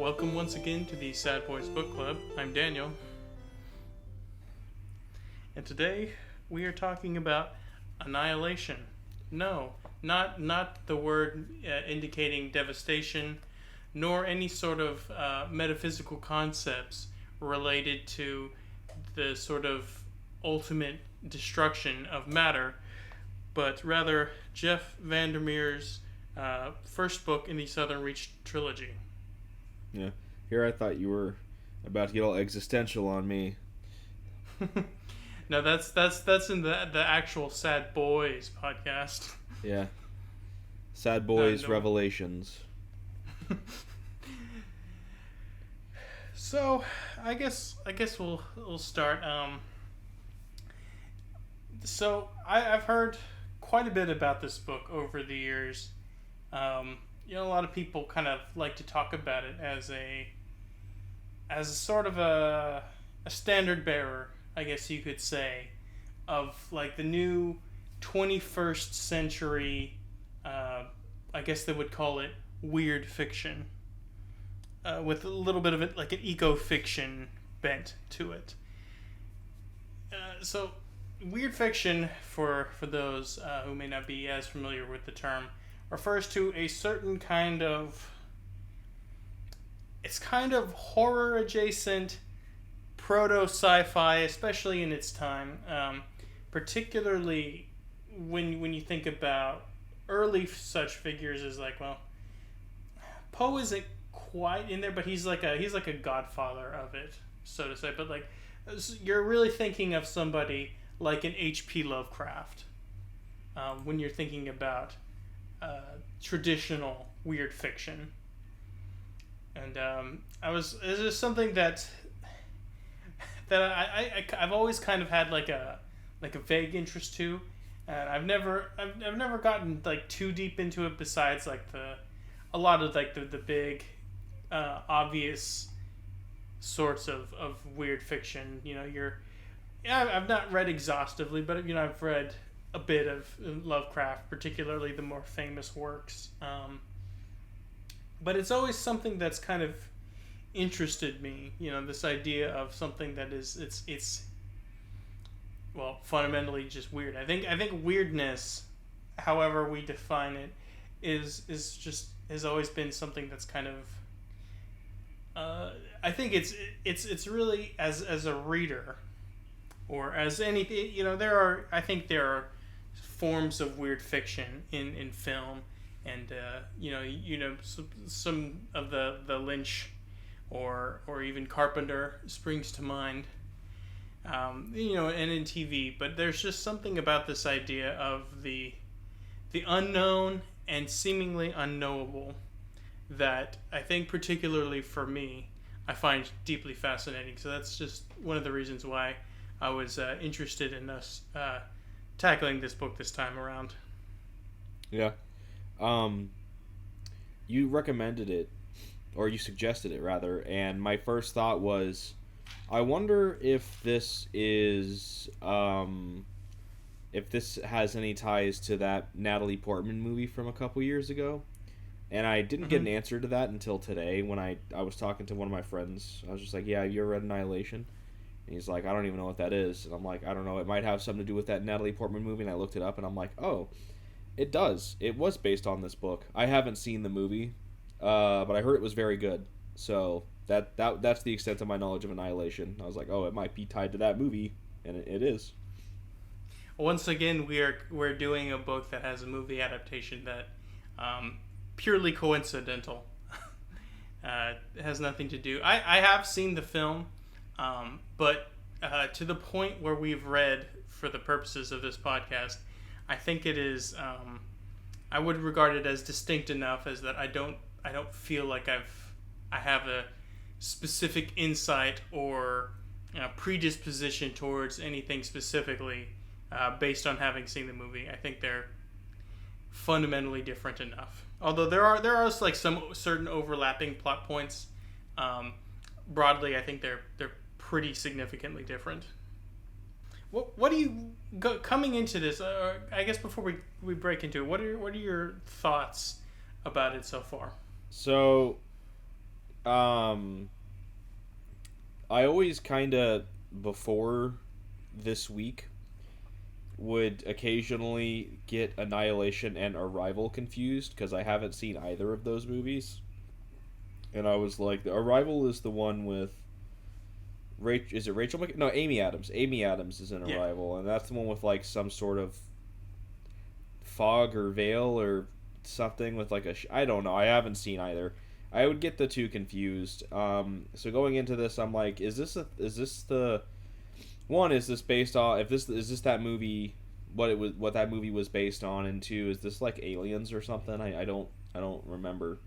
Welcome once again to the Sad Boys Book Club. I'm Daniel. And today we are talking about Annihilation. No, not the word indicating devastation, nor any sort of metaphysical concepts related to the sort of ultimate destruction of matter, but rather Jeff VanderMeer's first book in the Southern Reach trilogy. Yeah. Here I thought you were about to get all existential on me. No, that's in the actual Sad Boys podcast. Yeah. Sad Boys No. Revelations. So, I guess we'll start. So I've heard quite a bit about this book over the years. A lot of people kind of like to talk about it as a sort of a standard bearer, I guess you could say, of like the new 21st century. I guess they would call it weird fiction, with a little bit of it like an eco-fiction bent to it. So, weird fiction, for those who may not be as familiar with the term, refers to a certain kind of, it's kind of horror adjacent, proto sci-fi, especially in its time, particularly when you think about early such figures as like, well, Poe isn't quite in there, but he's like a godfather of it, so to say. But like, you're really thinking of somebody like an H.P. Lovecraft when you're thinking about traditional weird fiction. And it's just something that I've always kind of had like a vague interest to, and I've never gotten like too deep into it. Besides like a lot of like the big obvious sorts of weird fiction. I've not read exhaustively, but I've read a bit of Lovecraft, particularly the more famous works. But it's always something that's kind of interested me. This idea of something that it's well, fundamentally just weird. I think weirdness, however we define it, has always been something that's kind of I think it's really as a reader or as anything, there are forms of weird fiction in film, and some of the Lynch or even Carpenter springs to mind, and in TV. But there's just something about this idea of the unknown and seemingly unknowable that I think, particularly for me, I find deeply fascinating. So that's just one of the reasons why I was interested in us tackling this book this time around. Yeah. You recommended it, or you suggested it rather, and my first thought was, I wonder if this is if this has any ties to that Natalie Portman movie from a couple years ago. And I didn't get an answer to that until today when I was talking to one of my friends. I was just like, yeah, you ever read Annihilation? And he's like, I don't even know what that is. And I'm like, I don't know. It might have something to do with that Natalie Portman movie. And I looked it up, and I'm like, oh, it does. It was based on this book. I haven't seen the movie, but I heard it was very good. So that's the extent of my knowledge of Annihilation. I was like, oh, it might be tied to that movie, and it is. Once again, we're doing a book that has a movie adaptation that purely coincidental. It has nothing to do. I have seen the film, but to the point where we've read for the purposes of this podcast, I think it is. I would regard it as distinct enough as that I don't feel like I have a specific insight or predisposition towards anything specifically based on having seen the movie. I think they're fundamentally different enough. Although there are like some certain overlapping plot points, broadly I think they're pretty significantly different. What do you coming into this? I guess before we break into it, what are your thoughts about it so far? So Um, I always kind of before this week would occasionally get Annihilation and Arrival confused because I haven't seen either of those movies. And I was like, the Arrival is the one with is it Rachel no, Amy Adams. Amy Adams is in Yeah. Arrival, and that's the one with like some sort of fog or veil or something with like I don't know. I haven't seen either. I would get the two confused. So going into this, I'm like, is this the one? Is this based on if this is this that movie? What that movie was based on, and two, is this like Aliens or something? I don't remember.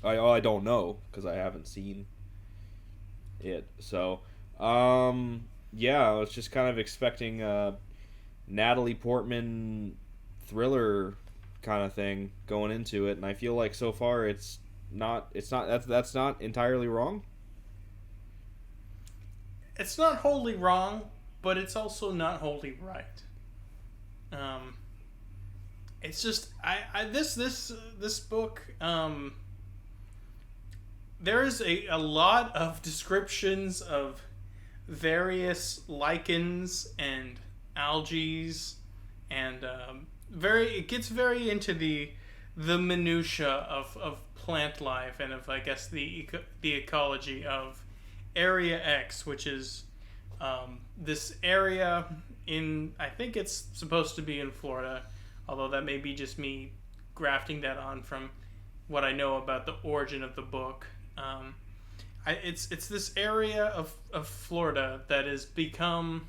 I don't know because I haven't seen it. So, yeah, I was just kind of expecting a Natalie Portman thriller kind of thing going into it, and I feel like so far it's not. That's not entirely wrong. It's not wholly wrong, but it's also not wholly right. It's just this book. There is a lot of descriptions of various lichens and algaes, and it gets very into the minutia of plant life and of, I guess, the ecology of Area X, which is this area in, I think it's supposed to be in Florida, although that may be just me grafting that on from what I know about the origin of the book. It's this area of Florida that has become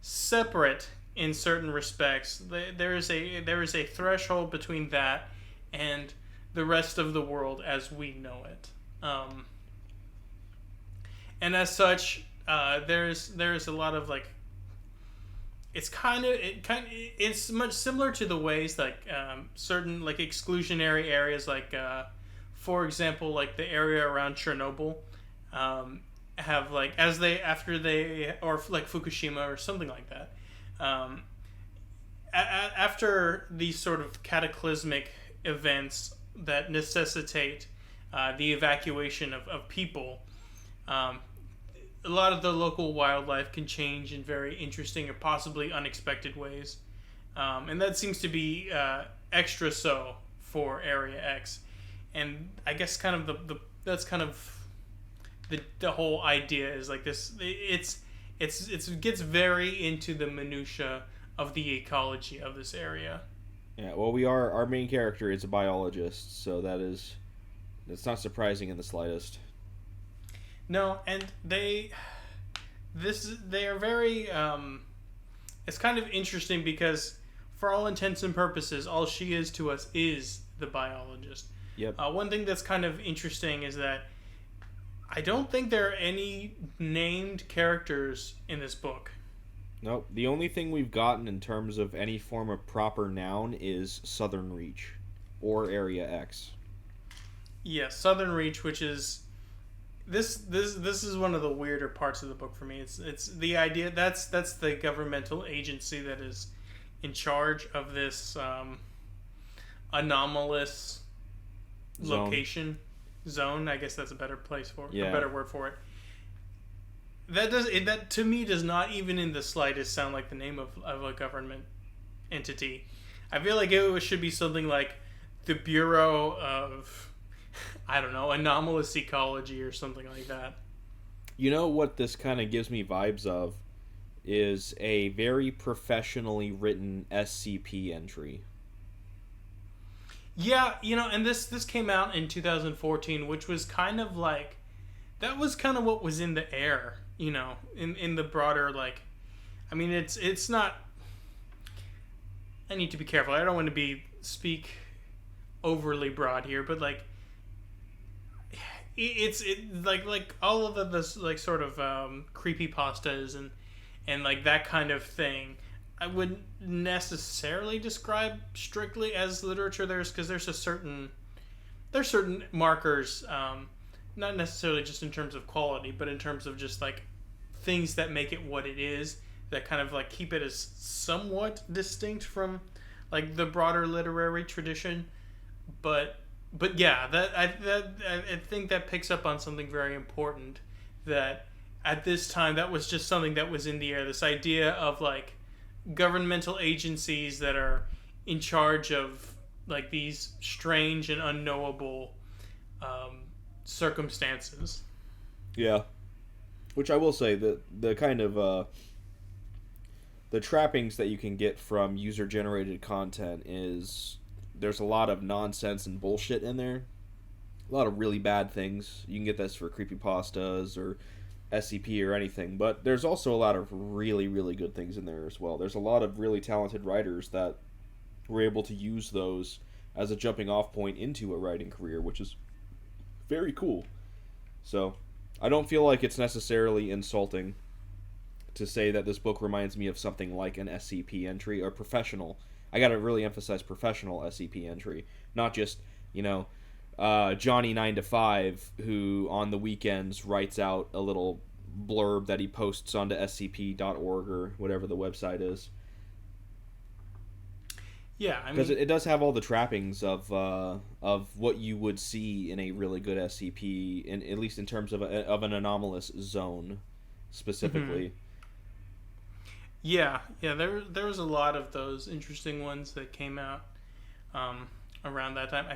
separate in certain respects. There is a threshold between that and the rest of the world as we know it. And as such, there's a lot of like. It's much similar to the ways like certain like exclusionary areas like for example like the area around Chernobyl have like or like Fukushima or something like that after these sort of cataclysmic events that necessitate the evacuation of people. A lot of the local wildlife can change in very interesting or possibly unexpected ways. And that seems to be extra so for Area X. And I guess kind of that's kind of the whole idea is like this. It gets very into the minutia of the ecology of this area. Yeah, well, our main character is a biologist, so that's not surprising in the slightest. No, and they are very. It's kind of interesting because, for all intents and purposes, all she is to us is the biologist. Yep. One thing that's kind of interesting is that I don't think there are any named characters in this book. Nope. The only thing we've gotten in terms of any form of proper noun is Southern Reach, or Area X. Yeah, Southern Reach, which is. This is one of the weirder parts of the book for me. It's the idea that's the governmental agency that is in charge of this anomalous location zone. I guess that's a better place for a better word for it. That to me does not even in the slightest sound like the name of a government entity. I feel like it should be something like the Bureau of, I don't know, anomalous ecology or something like that. You know what this kind of gives me vibes of is a very professionally written SCP entry. Yeah, and this came out in 2014, which was kind of like, that was kind of what was in the air, in the broader, like, I mean, it's not, I need to be careful. I don't want to speak overly broad here, but like, it's like all of this like sort of creepypastas and like that kind of thing. I wouldn't necessarily describe strictly as literature. There's certain markers, not necessarily just in terms of quality, but in terms of just like things that make it what it is, that kind of like keep it as somewhat distinct from like the broader literary tradition. But but yeah, I think that picks up on something very important. That at this time, that was just something that was in the air. This idea of like governmental agencies that are in charge of like these strange and unknowable um, circumstances. Yeah. Which I will say that the kind of the trappings that you can get from user generated content is there's a lot of nonsense and bullshit in there. A lot of really bad things. You can get this for creepypastas or SCP or anything, but there's also a lot of really, really good things in there as well. There's a lot of really talented writers that were able to use those as a jumping off point into a writing career, which is very cool. So, I don't feel like it's necessarily insulting to say that this book reminds me of something like an SCP entry or professional. I gotta really emphasize professional SCP entry, not just, Johnny 9 to 5 who on the weekends writes out a little blurb that he posts onto scp.org or whatever the website is. Yeah, I mean, because it does have all the trappings of what you would see in a really good SCP, at least in terms of an anomalous zone, specifically. Yeah, there was a lot of those interesting ones that came out around that time.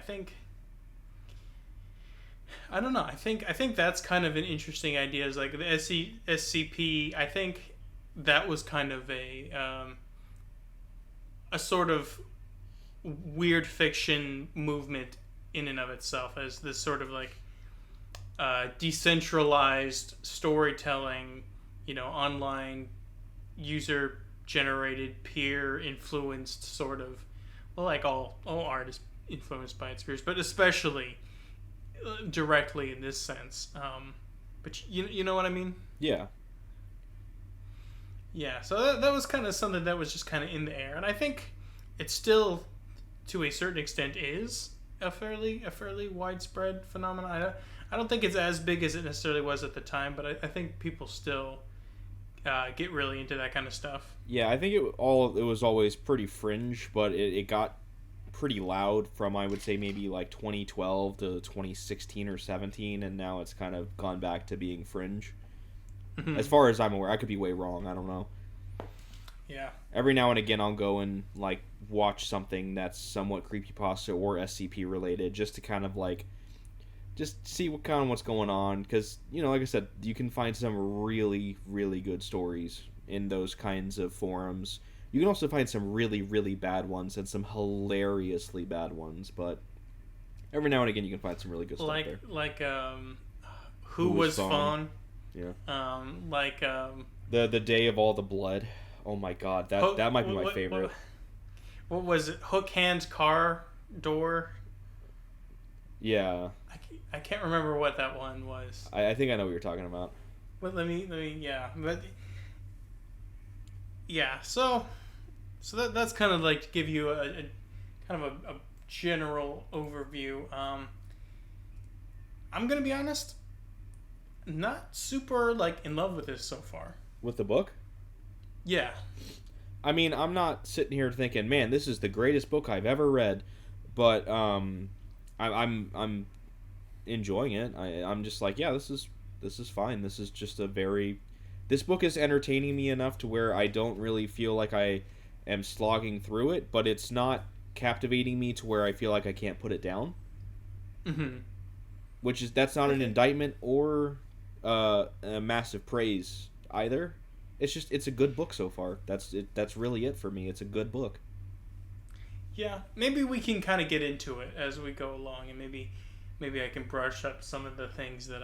I don't know. I think that's kind of an interesting idea. Is like the SCP. I think that was kind of a sort of weird fiction movement in and of itself, as this sort of like decentralized storytelling, online user generated peer influenced sort of, well, like all art is influenced by its peers, but especially directly in this sense. But you know what I mean? Yeah. Yeah, so that was kind of something that was just kind of in the air, and I think it still, to a certain extent, is a fairly widespread phenomenon. I don't think it's as big as it necessarily was at the time, but I think people still get really into that kind of stuff. Yeah, I think it was always pretty fringe, but it got pretty loud from, I would say, maybe like 2012 to 2016 or 17, and now it's kind of gone back to being fringe. As far as I'm aware, I could be way wrong. I don't know. Yeah. Every now and again, I'll go and like watch something that's somewhat creepypasta or SCP related, just to kind of like just see what's going on. Because like I said, you can find some really, really good stories in those kinds of forums. You can also find some really, really bad ones and some hilariously bad ones. But every now and again, you can find some really good stuff there. Like who was Fawn? Yeah. The Day of All the Blood. Oh my god, that might be my favorite. What was it? Hook Hand Car Door? Yeah. I can't remember what that one was. I think I know what you're talking about. But let me so that's kind of like to give you a kind of a general overview. I'm gonna be honest, not super like in love with this so far. With the book? Yeah. I mean, I'm not sitting here thinking, man, this is the greatest book I've ever read, but I'm enjoying it. I'm just like, yeah, this is fine. This is just this book is entertaining me enough to where I don't really feel like I am slogging through it, but it's not captivating me to where I feel like I can't put it down. That's not an indictment or a massive praise either. It's a good book so far. That's really it for me. It's a good book. Yeah, maybe we can kind of get into it as we go along, and maybe I can brush up some of the things that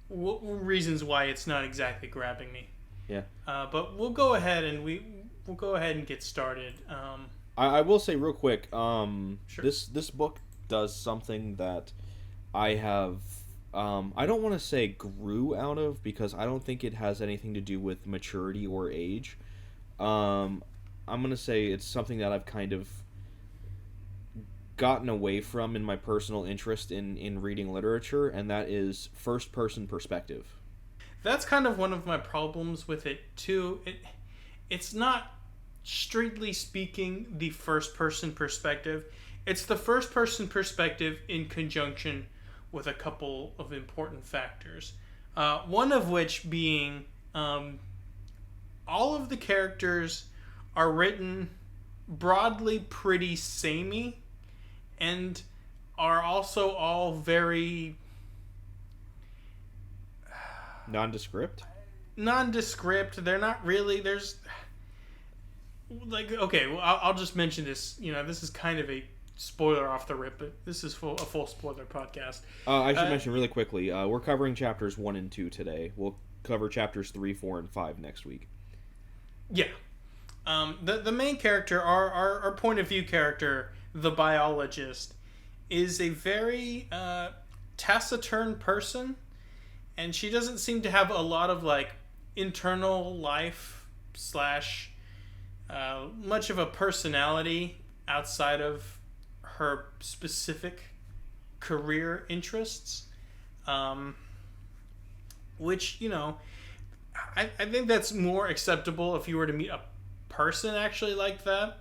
reasons why it's not exactly grabbing me. Yeah. But we'll go ahead and get started. I will say real quick. Sure. This book does something that I have. I don't want to say grew out of, because I don't think it has anything to do with maturity or age. I'm going to say it's something that I've kind of gotten away from in my personal interest in reading literature, and that is first-person perspective. That's kind of one of my problems with it, too. It's not, strictly speaking, the first-person perspective. it's the first person perspective in conjunction with a couple of important factors. One of which being all of the characters are written broadly pretty samey and are also all very Nondescript? nondescript. They're not really. There's like, okay, well, I'll just mention this. This is kind of a spoiler off the rip, but this is a full spoiler podcast. I should mention really quickly, we're covering chapters 1 and 2 today. We'll cover chapters 3, 4, and 5 next week. Yeah. The main character, our point of view character, the biologist, is a very taciturn person, and she doesn't seem to have a lot of like internal life slash much of a personality outside of her specific career interests, which I think that's more acceptable if you were to meet a person actually like that.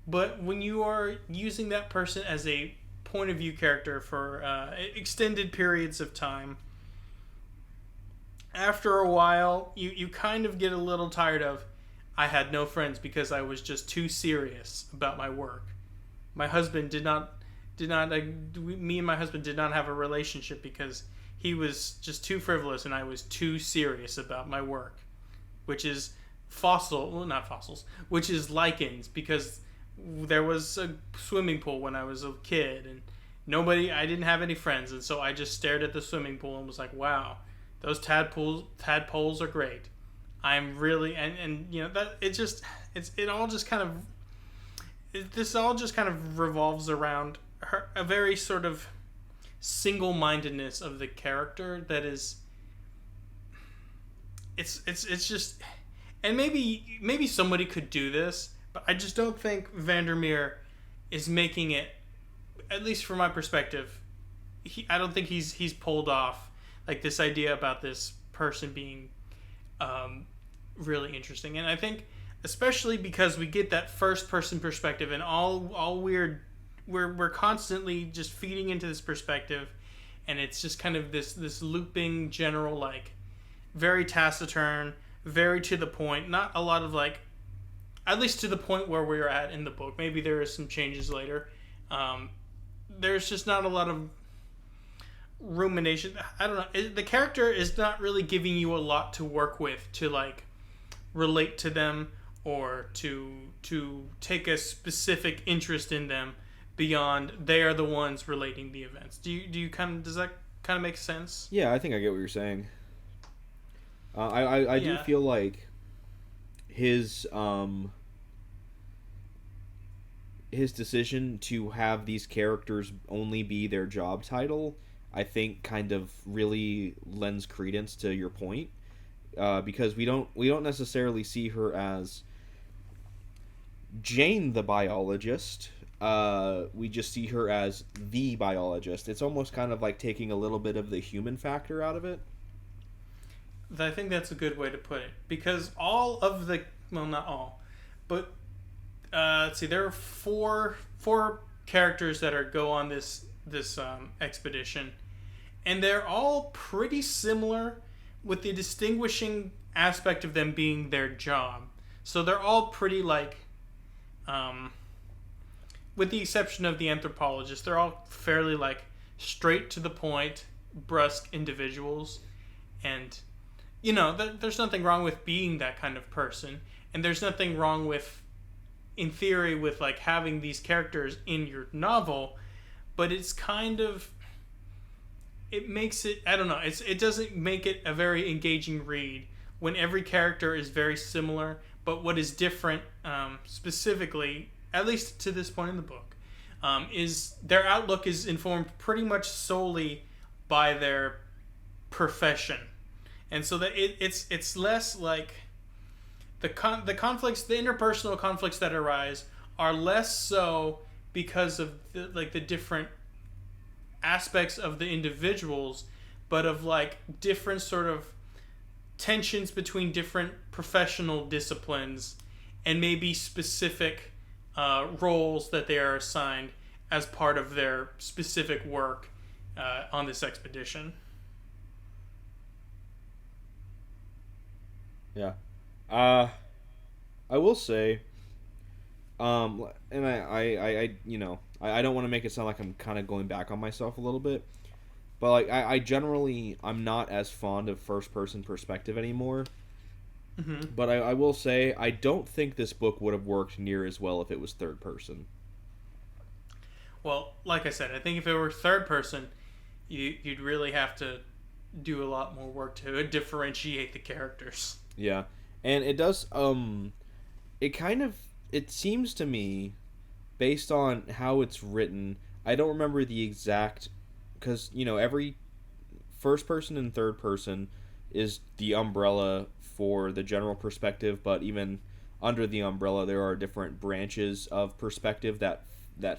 But when you are using that person as a point of view character for extended periods of time, after a while you kind of get a little tired of, I had no friends because I was just too serious about my work. My husband me and my husband did not have a relationship because he was just too frivolous and I was too serious about my work, which is which is lichens, because there was a swimming pool when I was a kid and I didn't have any friends, and so I just stared at the swimming pool and was like, wow, those tadpoles are great. I'm really that it all just kind of revolves around a very sort of single-mindedness of the character that is it's just, and maybe somebody could do this, but I just don't think VanderMeer is making it, at least from my perspective. I don't think he's pulled off like this idea about this person being really interesting. And I think especially because we get that first person perspective and all we're constantly just feeding into this perspective, and it's just kind of this looping general, like, very taciturn, very to the point, not a lot of like, at least to the point where we're at in the book. Maybe there is some changes later. There's just not a lot of rumination. I don't know. The character is not really giving you a lot to work with to like relate to them or to take a specific interest in them beyond they are the ones relating the events. Does that kind of make sense? Yeah, I think I get what you're saying. I do feel like his decision to have these characters only be their job title, I think, kind of really lends credence to your point, because we don't necessarily see her as Jane the biologist. We just see her as the biologist. It's almost kind of like taking a little bit of the human factor out of it. I think that's a good way to put it, because all of the, well, not all, but let's see, there are four characters that go on this expedition, and they're all pretty similar, with the distinguishing aspect of them being their job. So they're all pretty like, with the exception of the anthropologist, they're all fairly like straight to the point, brusque individuals, and there's nothing wrong with being that kind of person, and there's nothing wrong with, in theory, with like having these characters in your novel, but it's kind of, it makes it, I don't know, it doesn't make it a very engaging read when every character is very similar, but what is different, specifically, at least to this point in the book, is their outlook is informed pretty much solely by their profession. And so that it's less like the conflicts, the interpersonal conflicts that arise are less so because of the different aspects of the individuals, but of like different sort of tensions between different professional disciplines and maybe specific roles that they are assigned as part of their specific work on this expedition. Yeah. I will say, and I don't want to make it sound like I'm kind of going back on myself a little bit, but like I generally I'm not as fond of first person perspective anymore. Mm-hmm. But I will say I don't think this book would have worked near as well if it was third person. Well, like I said, I think if it were third person, you'd really have to do a lot more work to differentiate the characters. Yeah, and it does. It kind of it seems to me, based on how it's written, I don't remember the exact, because every first person and third person is the umbrella for the general perspective, but even under the umbrella there are different branches of perspective that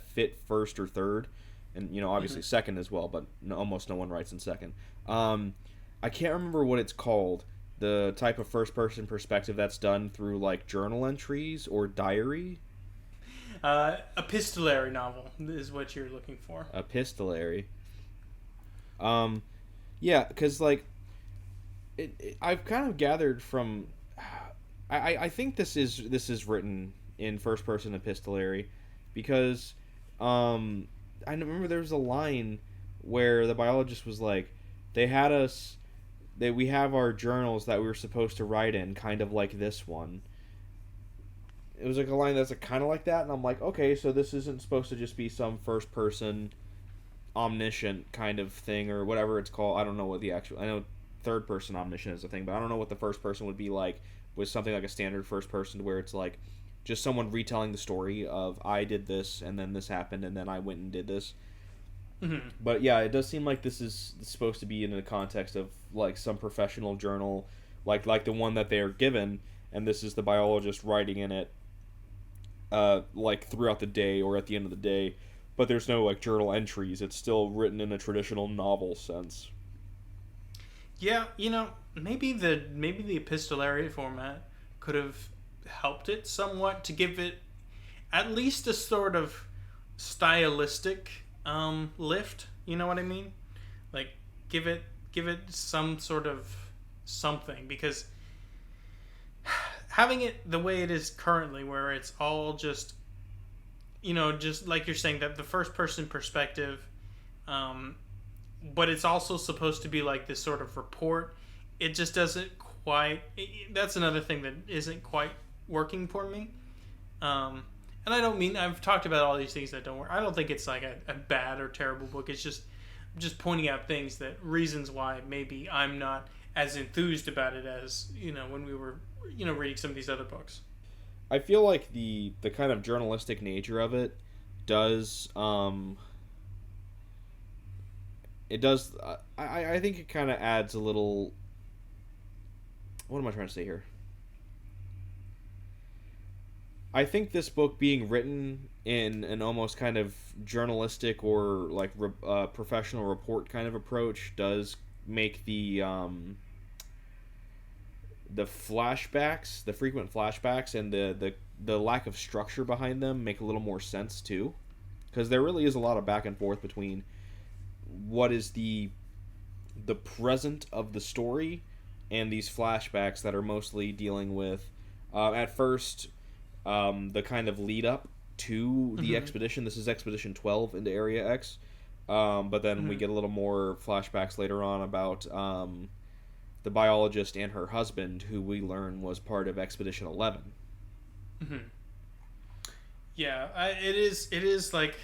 fit first or third, and obviously second as well, but almost no one writes in second. I can't remember what it's called, the type of first person perspective that's done through like journal entries or diary. Epistolary novel is what you're looking for. Epistolary. Yeah, because like I've kind of gathered from I think this is written in first person epistolary, because I remember there was a line where the biologist was like, they had us that we have our journals that we were supposed to write in, kind of like this one. It was like a line that's kind of like that, and I'm like, okay, so this isn't supposed to just be some first person omniscient kind of thing or whatever it's called. I don't know what the actual, I know third person omniscient is a thing, but I don't know what the first person would be like with something like a standard first person, where it's like just someone retelling the story of, I did this and then this happened and then I went and did this. Mm-hmm. But yeah, it does seem like this is supposed to be in the context of like some professional journal, like the one that they are given, and this is the biologist writing in it like throughout the day or at the end of the day, but there's no like journal entries. It's still written in a traditional novel sense. Yeah, maybe the epistolary format could have helped it somewhat to give it at least a sort of stylistic lift. You know what I mean? Like give it some sort of something, because having it the way it is currently, where it's all just just like you're saying, that the first person perspective, but it's also supposed to be like this sort of report. It just doesn't quite. That's another thing that isn't quite working for me. And I don't mean, I've talked about all these things that don't work. I don't think it's like a bad or terrible book. It's just pointing out things, that reasons why maybe I'm not as enthused about it as when we were reading some of these other books. I feel like the kind of journalistic nature of it does I think it kind of adds a little, what am I trying to say here? I think this book being written in an almost kind of journalistic or like professional report kind of approach does make the flashbacks, the frequent flashbacks, and the lack of structure behind them make a little more sense too, because there really is a lot of back and forth between what is the present of the story and these flashbacks that are mostly dealing with at first the kind of lead up to the expedition. This is Expedition 12 into Area X, but then we get a little more flashbacks later on about the biologist and her husband, who we learn was part of Expedition 11. Mm-hmm. Yeah, it is like,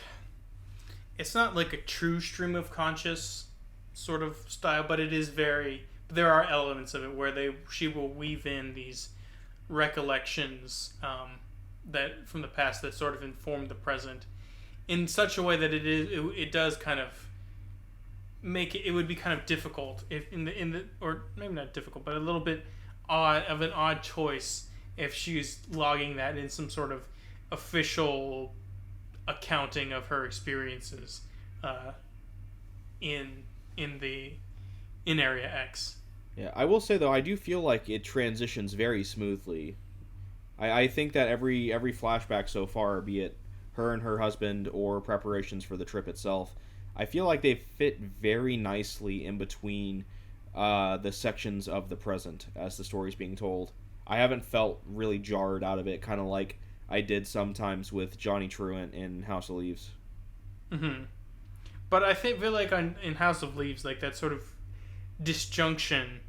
it's not like a true stream of conscious sort of style, but it is there are elements of it where she will weave in these recollections that from the past that sort of inform the present in such a way that it does kind of make it would be kind of difficult if in the or maybe not difficult, but a little bit an odd choice if she's logging that in some sort of official accounting of her experiences in Area X. Yeah, I will say though, I do feel like it transitions very smoothly. I think that every flashback so far, be it her and her husband or preparations for the trip itself. I feel like they fit very nicely in between the sections of the present as the story's being told. I haven't felt really jarred out of it, kind of like I did sometimes with Johnny Truant in House of Leaves. Mm-hmm. But I feel like in House of Leaves, like that sort of disjunction,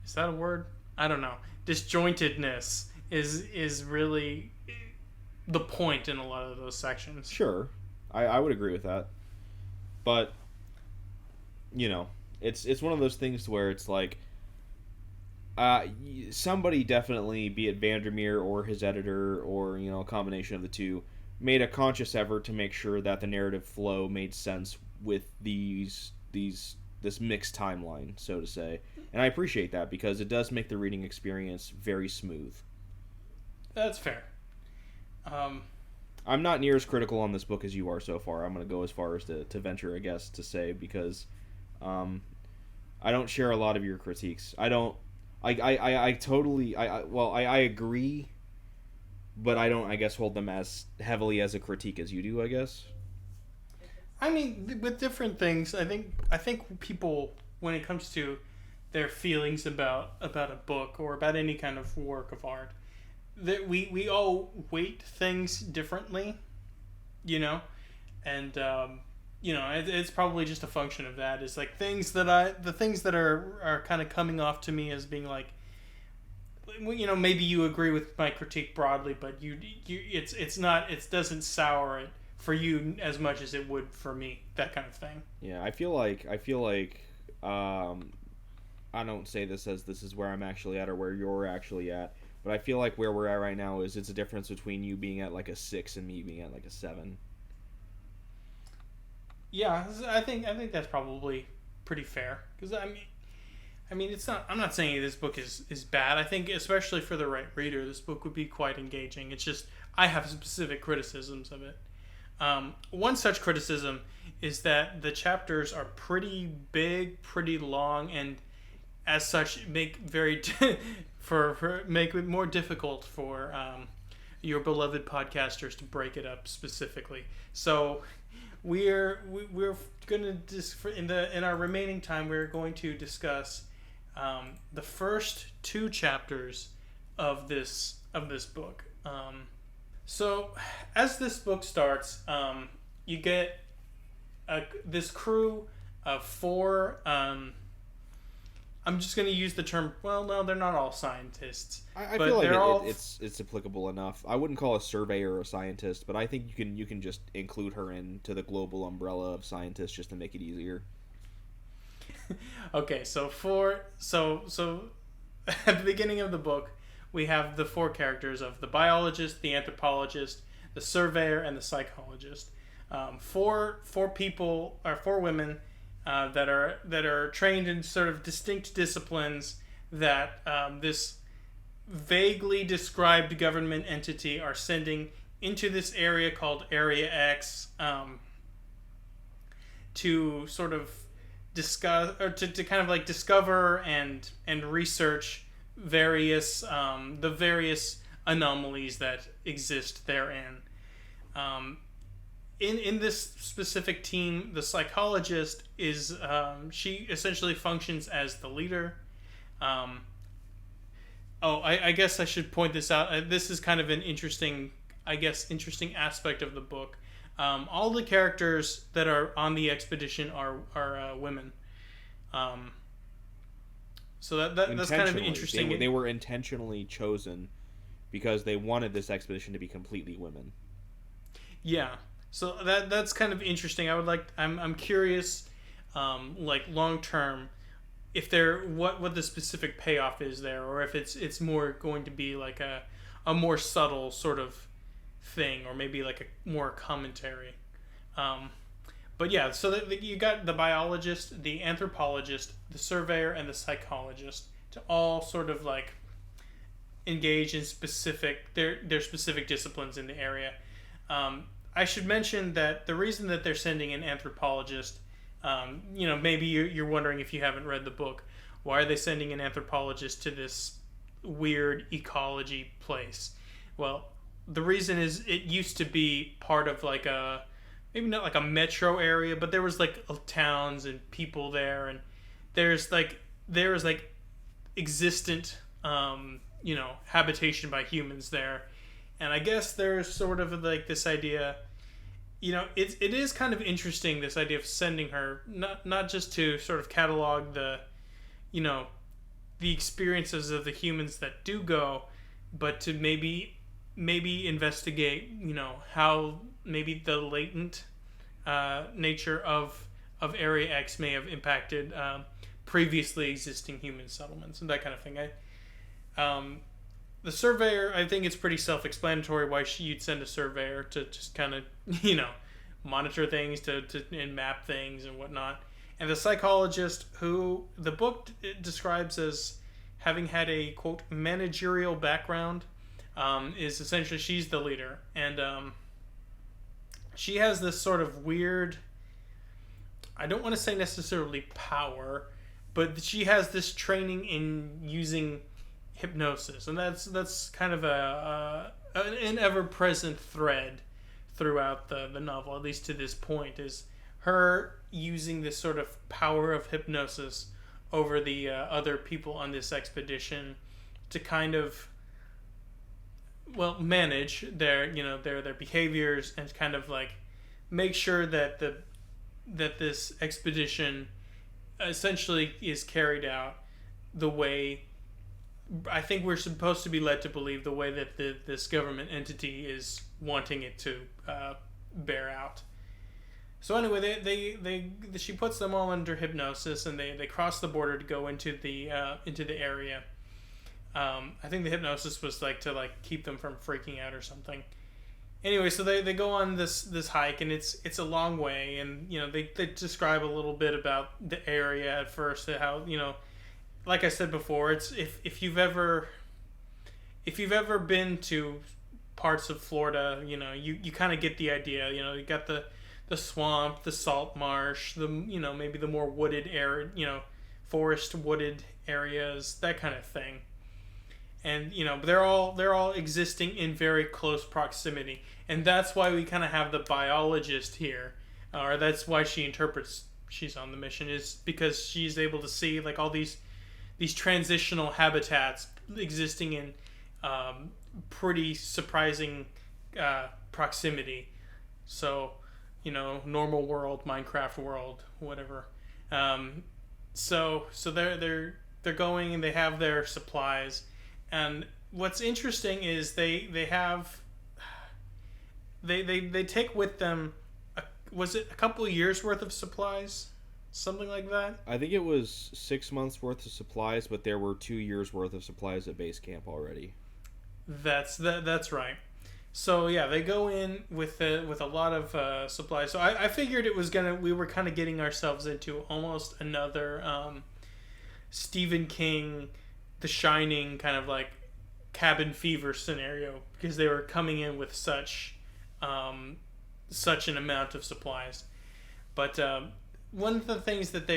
is that a word? I don't know. Disjointedness is really the point in a lot of those sections. Sure, I would agree with that. But, you know, it's one of those things where it's like, somebody definitely, be it VanderMeer or his editor or, you know, a combination of the two, made a conscious effort to make sure that the narrative flow made sense with this mixed timeline, so to say. And I appreciate that because it does make the reading experience very smooth. That's fair. I'm not near as critical on this book as you are so far. I'm going to go as far as to venture, I guess, to say, because I don't share a lot of your critiques. I totally agree, but I don't, I guess, hold them as heavily as a critique as you do, I guess. I mean, with different things, I think people, when it comes to their feelings about a book or about any kind of work of art, that we all weight things differently, you know, and you know, it's probably just a function of that. Is like the things that are kind of coming off to me as being like, you know, maybe you agree with my critique broadly, but it doesn't sour it for you as much as it would for me, that kind of thing. Yeah, I feel like I don't say this as this is where I'm actually at or where you're actually at, but I feel like where we're at right now is it's a difference between you being at like a 6 and me being at like a 7. Yeah, I think that's probably pretty fair, because I mean, it's not. I'm not saying this book is bad. I think, especially for the right reader, this book would be quite engaging. It's just I have specific criticisms of it. One such criticism is that the chapters are pretty big, pretty long, and as such make make it more difficult for your beloved podcasters to break it up specifically. So we're gonna in our remaining time we're going to discuss the first 2 chapters of this book. So as this book starts, you get this crew of 4. I'm just going to use the term. Well, no, they're not all scientists. I feel like it's applicable enough. I wouldn't call a surveyor a scientist, but I think you can just include her into the global umbrella of scientists just to make it easier. Okay, so at the beginning of the book, we have the 4 characters of the biologist, the anthropologist, the surveyor, and the psychologist. 4 people or 4 women that are trained in sort of distinct disciplines that this vaguely described government entity are sending into this area called Area X to sort of discuss or to kind of like discover and research various the various anomalies that exist therein. In this specific team, the psychologist is she essentially functions as the leader. I guess I should point this out. This is kind of an interesting aspect of the book. All the characters that are on the expedition are women. So that's kind of interesting. They were intentionally chosen because they wanted this expedition to be completely women. Yeah. So that's kind of interesting. I'm curious, like long term, if what the specific payoff is there, or if it's more going to be like a more subtle sort of thing, or maybe like a more commentary. But yeah, so you got the biologist, the anthropologist, the surveyor, and the psychologist to all sort of like engage in their specific disciplines in the area. I should mention that the reason that they're sending an anthropologist, maybe you're wondering if you haven't read the book, why are they sending an anthropologist to this weird ecology place? Well, the reason is it used to be part of like a maybe not like a metro area, but there was like towns and people there, and there is like existent habitation by humans there, and I guess there's sort of like this idea. It is kind of interesting, this idea of sending her not just to sort of catalog you know the experiences of the humans that do go, but to maybe investigate how maybe the latent nature of Area X may have impacted previously existing human settlements and that kind of thing. The surveyor, I think it's pretty self-explanatory why you'd send a surveyor to just kind of monitor things and map things and whatnot. And the psychologist, who the book describes as having had a quote managerial background, is essentially she's the leader, and she has this sort of weird, I don't want to say necessarily power, but she has this training in using hypnosis, and that's kind of an ever-present thread throughout the novel, at least to this point, is her using this sort of power of hypnosis over the other people on this expedition to kind of manage their their behaviors and kind of like make sure that this expedition essentially is carried out the way I think we're supposed to be led to believe, the way that this government entity is wanting it to bear out. So anyway, she puts them all under hypnosis, and they cross the border to go into the area. I think the hypnosis was to keep them from freaking out or something. Anyway, so they go on this hike, and it's a long way, and they describe a little bit about the area at first, how like I said before, it's if you've ever been to parts of Florida, you kind of get the idea. You got the swamp, the salt marsh, the maybe the more wooded area, forest wooded areas, that kind of thing. And they're all existing in very close proximity, and that's why we kind of have the biologist here, or that's why she interprets she's on the mission, is because she's able to see like all these transitional habitats existing in pretty surprising proximity. So normal world, Minecraft world, whatever. So they're going, and they have their supplies. And what's interesting is they take with them was it a couple of years worth of supplies, something like that? I think it was 6 months worth of supplies, but there were 2 years worth of supplies at base camp already. That's right. So yeah, they go in with a lot of supplies. So I figured we were kind of getting ourselves into almost another Stephen King, The Shining kind of like cabin fever scenario, because they were coming in with such an amount of supplies. But one of the things that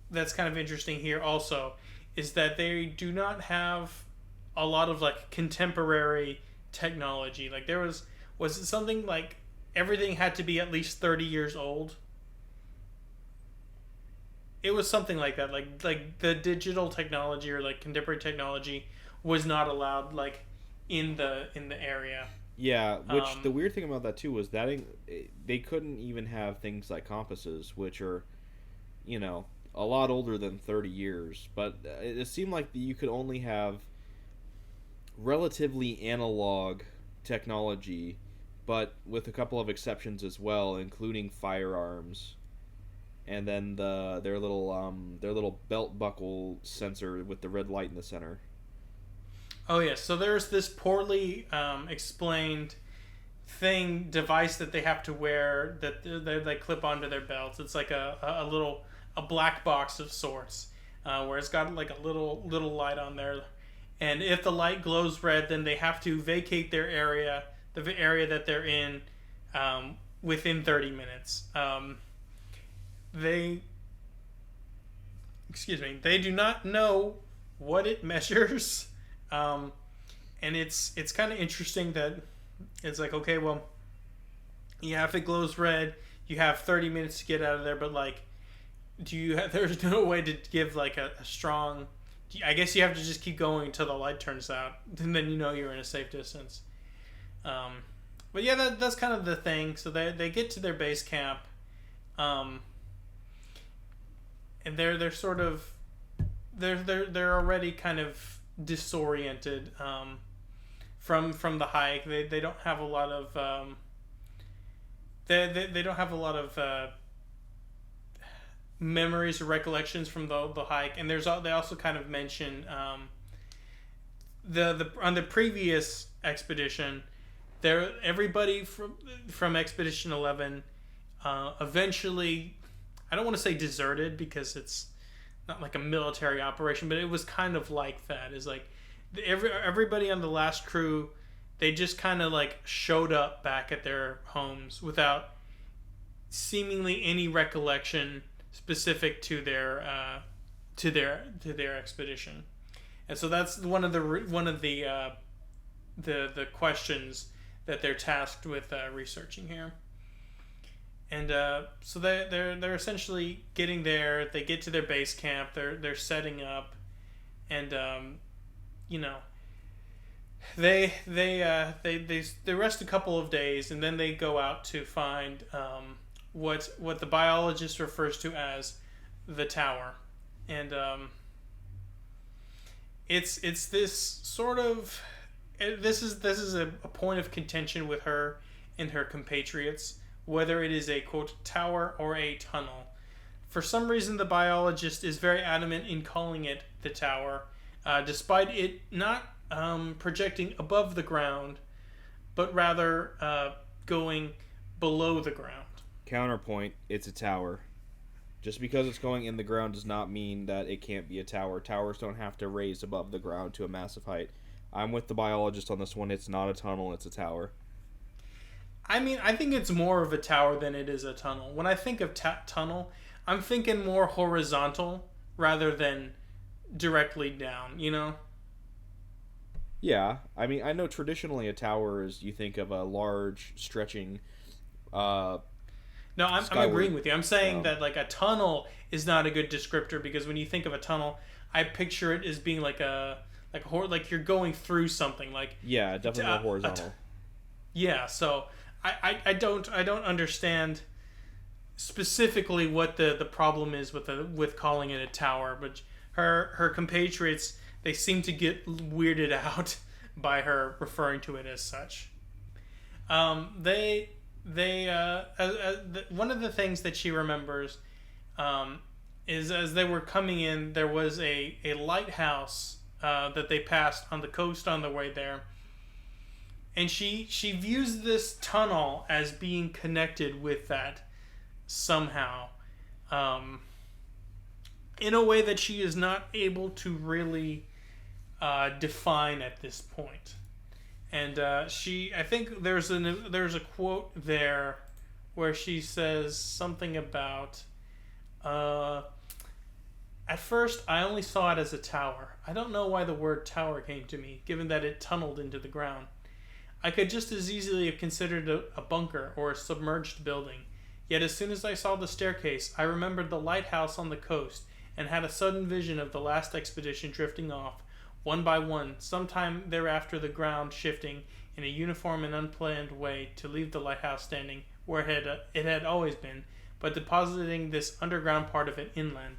that's kind of interesting here also is that they do not have a lot of like contemporary technology. Like was it something like everything had to be at least 30 years old? It was something like that. Like the digital technology or like contemporary technology was not allowed like in the area. Yeah, which the weird thing about that too was that they couldn't even have things like compasses, which are, a lot older than 30 years. But it seemed like you could only have relatively analog technology, but with a couple of exceptions as well, including firearms, and then their little belt buckle sensor with the red light in the center. Oh yes, so there's this poorly explained device that they have to wear that they clip onto their belts. It's like a black box of sorts, where it's got like a little light on there, and if the light glows red, then they have to vacate their area, the area that they're in, within 30 minutes. They do not know what it measures. And it's kind of interesting that It's like, okay, well, yeah, if it glows red, you have 30 minutes to get out of there, but like, there's no way to give like a strong. I guess you have to just keep going until the light turns out, and then you're in a safe distance. But yeah, that's kind of the thing. So they get to their base camp, and they're sort of they're already kind of disoriented from the hike. They don't have a lot of they don't have a lot of memories or recollections from the hike, and they also kind of mention the on the previous expedition, everybody from Expedition 11 eventually, I don't want to say deserted because it's not like a military operation, but it was kind of like that. Is like everybody on the last crew, they just kind of like showed up back at their homes without seemingly any recollection specific to their expedition, and so that's one of the questions that they're tasked with researching here. And so they're essentially getting there. They get to their base camp. They're setting up, and they rest a couple of days, and then they go out to find what the biologist refers to as the tower, and it's this sort of this is a point of contention with her and her compatriots, whether it is a quote tower or a tunnel. For some reason, the biologist is very adamant in calling it the tower, despite it not projecting above the ground, but rather going below the ground. Counterpoint, it's a tower. Just because it's going in the ground does not mean that it can't be a tower. Towers don't have to raise above the ground to a massive height. I'm with the biologist on this one. It's not a tunnel, it's a tower. I mean, I think it's more of a tower than it is a tunnel. When I think of tunnel, I'm thinking more horizontal rather than directly down, Yeah, I mean, I know traditionally a tower is, you think of a large, stretching, No, I'm agreeing with you. I'm saying that like a tunnel is not a good descriptor, because when you think of a tunnel, I picture it as being like like you're going through something. Like yeah, definitely more horizontal. Yeah, so I don't understand specifically what the problem is with calling it a tower, but her compatriots, they seem to get weirded out by her referring to it as such. One of the things that she remembers is as they were coming in, there was a lighthouse that they passed on the coast on the way there, and she views this tunnel as being connected with that somehow, in a way that she is not able to really define at this point. And I think there's a quote there where she says something about, at first I only saw it as a tower. I don't know why the word tower came to me, given that it tunneled into the ground. I could just as easily have considered a bunker or a submerged building. Yet as soon as I saw the staircase, I remembered the lighthouse on the coast and had a sudden vision of the last expedition drifting off, one by one, sometime thereafter the ground shifting in a uniform and unplanned way to leave the lighthouse standing where it had always been, but depositing this underground part of it inland.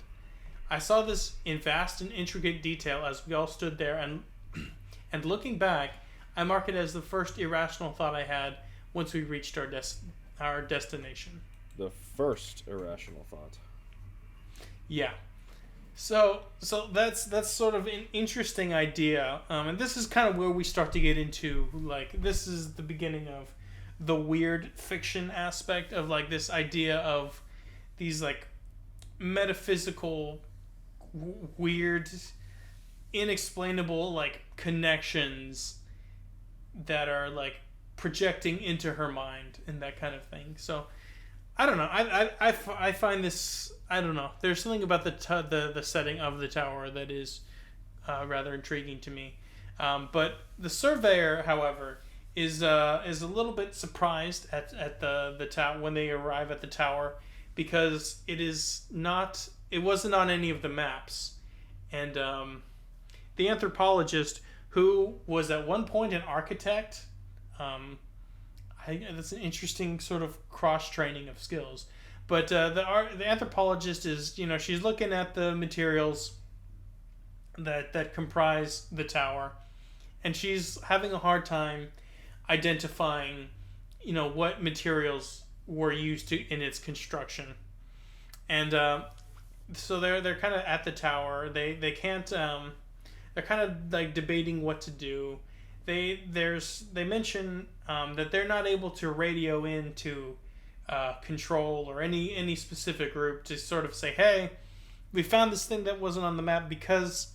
I saw this in vast and intricate detail as we all stood there, and looking back, I mark it as the first irrational thought I had once we reached our destination. The first irrational thought. Yeah. So that's sort of an interesting idea, and this is kind of where we start to get into, like, this is the beginning of the weird fiction aspect of, like, this idea of these, like, metaphysical, weird, inexplainable, like, connections that are, like, projecting into her mind and that kind of thing. So I don't know. I find this, I don't know. There's something about the setting of the tower that is rather intriguing to me. But the surveyor, however, is a little bit surprised at the tower when they arrive at the tower, because it wasn't on any of the maps, and the anthropologist, who was at one point an architect. That's an interesting sort of cross training of skills. But the anthropologist is, she's looking at the materials that comprise the tower, and she's having a hard time identifying, what materials were used in its construction. And so they're kind of at the tower. They can't. They're kind of like debating what to do. They mention that they're not able to radio into control or any specific group to sort of say, hey, we found this thing that wasn't on the map, because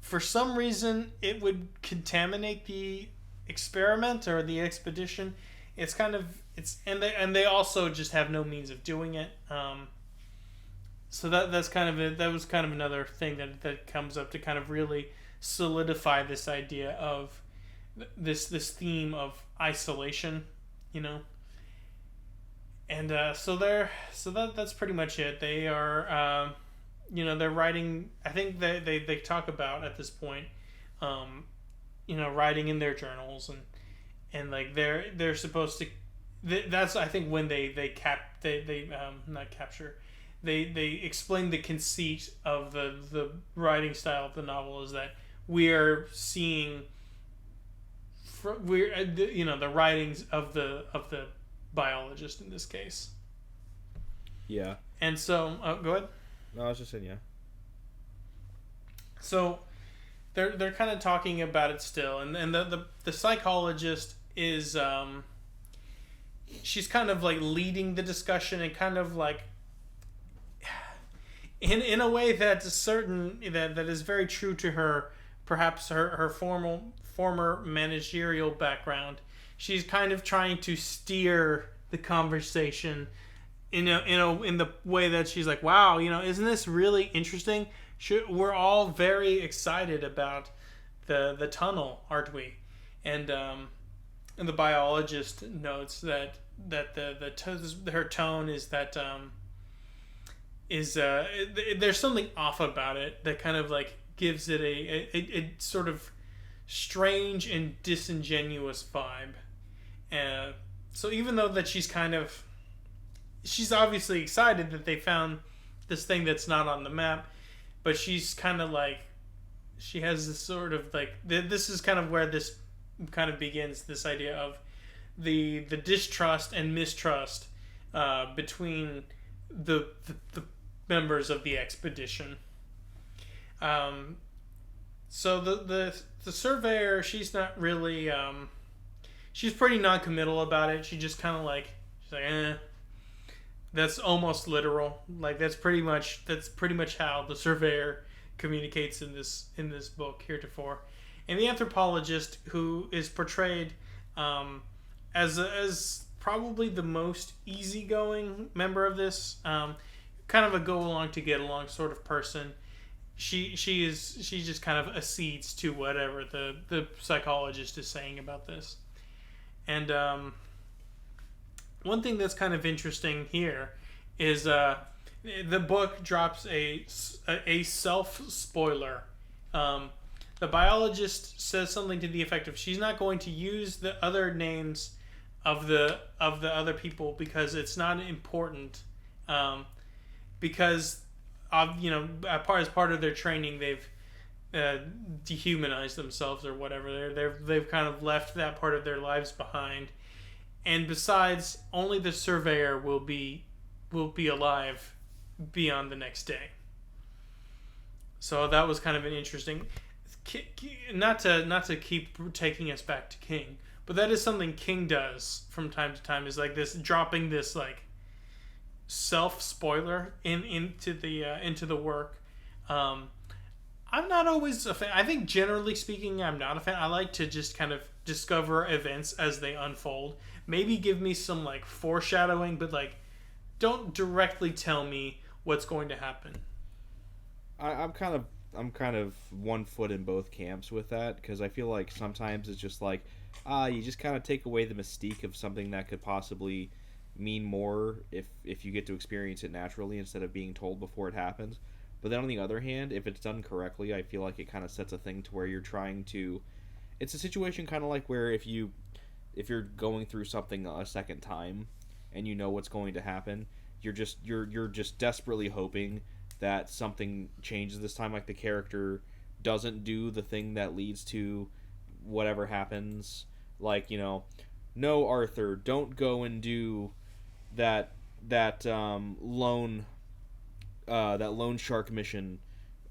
for some reason it would contaminate the experiment or the expedition. And they also just have no means of doing it. So that's kind of that was kind of another thing that comes up to kind of really solidify this idea of this theme of isolation, and that's pretty much it. They are they're writing. I think they talk about at this point, writing in their journals, and like they're supposed to. That's, I think, when they not capture. They explain the conceit of the writing style of the novel is that we are seeing the writings of the biologist in this case. Yeah. And so, go ahead. No, I was just saying, yeah. So they're kind of talking about it still, and the psychologist is she's kind of like leading the discussion, and kind of like in a way that's certain that is very true to her, perhaps her former managerial background. She's kind of trying to steer the conversation in the way that she's like, wow, isn't this really interesting? We're all very excited about the tunnel, aren't we? And the biologist notes that her tone is that there's something off about it that kind of like gives it a sort of strange and disingenuous vibe. So even though that she's obviously excited that they found this thing that's not on the map, but she's kind of like, she has this sort of like, this is kind of where this kind of begins, this idea of the distrust and mistrust between the members of the expedition. So the surveyor, she's not really she's pretty non-committal about it. She just kind of like, she's like, that's almost literal. Like that's pretty much how the surveyor communicates in this book heretofore. And the anthropologist, who is portrayed as probably the most easygoing member of this, kind of a go along to get along sort of person. She just kind of accedes to whatever the psychologist is saying about this. And one thing that's kind of interesting here is the book drops a self spoiler. The biologist says something to the effect of, she's not going to use the other names of the other people because it's not important. Because as part of their training, they've dehumanized themselves or whatever. They've kind of left that part of their lives behind. And besides, only the surveyor will be alive beyond the next day. So that was kind of an interesting, not to keep taking us back to King, but that is something King does from time to time, is like this, dropping this like self spoiler into the work. I'm not always a fan. I think generally speaking, I'm not a fan. I like to just kind of discover events as they unfold. Maybe give me some like foreshadowing, but like don't directly tell me what's going to happen. I'm kind of I'm kind of one foot in both camps with that, because I feel like sometimes it's just like, you just kind of take away the mystique of something that could possibly mean more if you get to experience it naturally instead of being told before it happens. But then on the other hand, if it's done correctly, I feel like it kind of sets a thing to where you're trying to. It's a situation kind of like where if you're going through something a second time and you know what's going to happen, you're just desperately hoping that something changes this time, like the character doesn't do the thing that leads to whatever happens. Like, no, Arthur, don't go and do that that lone shark mission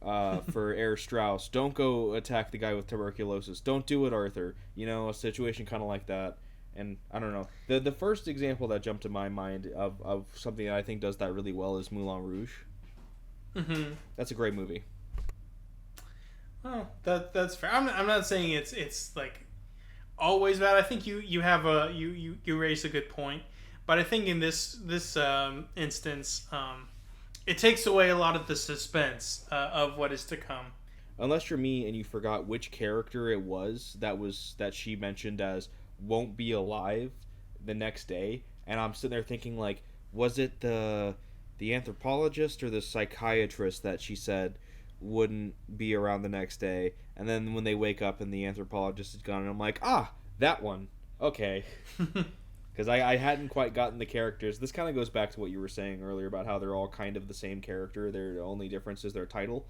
for Air Strauss. Don't go attack the guy with tuberculosis. Don't do it, Arthur. A situation kind of like that. And I don't know. The first example that jumped to my mind of something that I think does that really well is Moulin Rouge. Mm-hmm. That's a great movie. Well, that's fair. I'm not saying it's like always bad. I think you have you raised a good point, but I think in this instance, it takes away a lot of the suspense of what is to come. Unless you're me and you forgot which character it was that she mentioned as won't be alive the next day, and I'm sitting there thinking like, was it the anthropologist or the psychiatrist that she said wouldn't be around the next day? And then when they wake up and the anthropologist is gone, and I'm like, that one, okay. Because I hadn't quite gotten the characters. This kind of goes back to what you were saying earlier about how they're all kind of the same character. Their only difference is their title.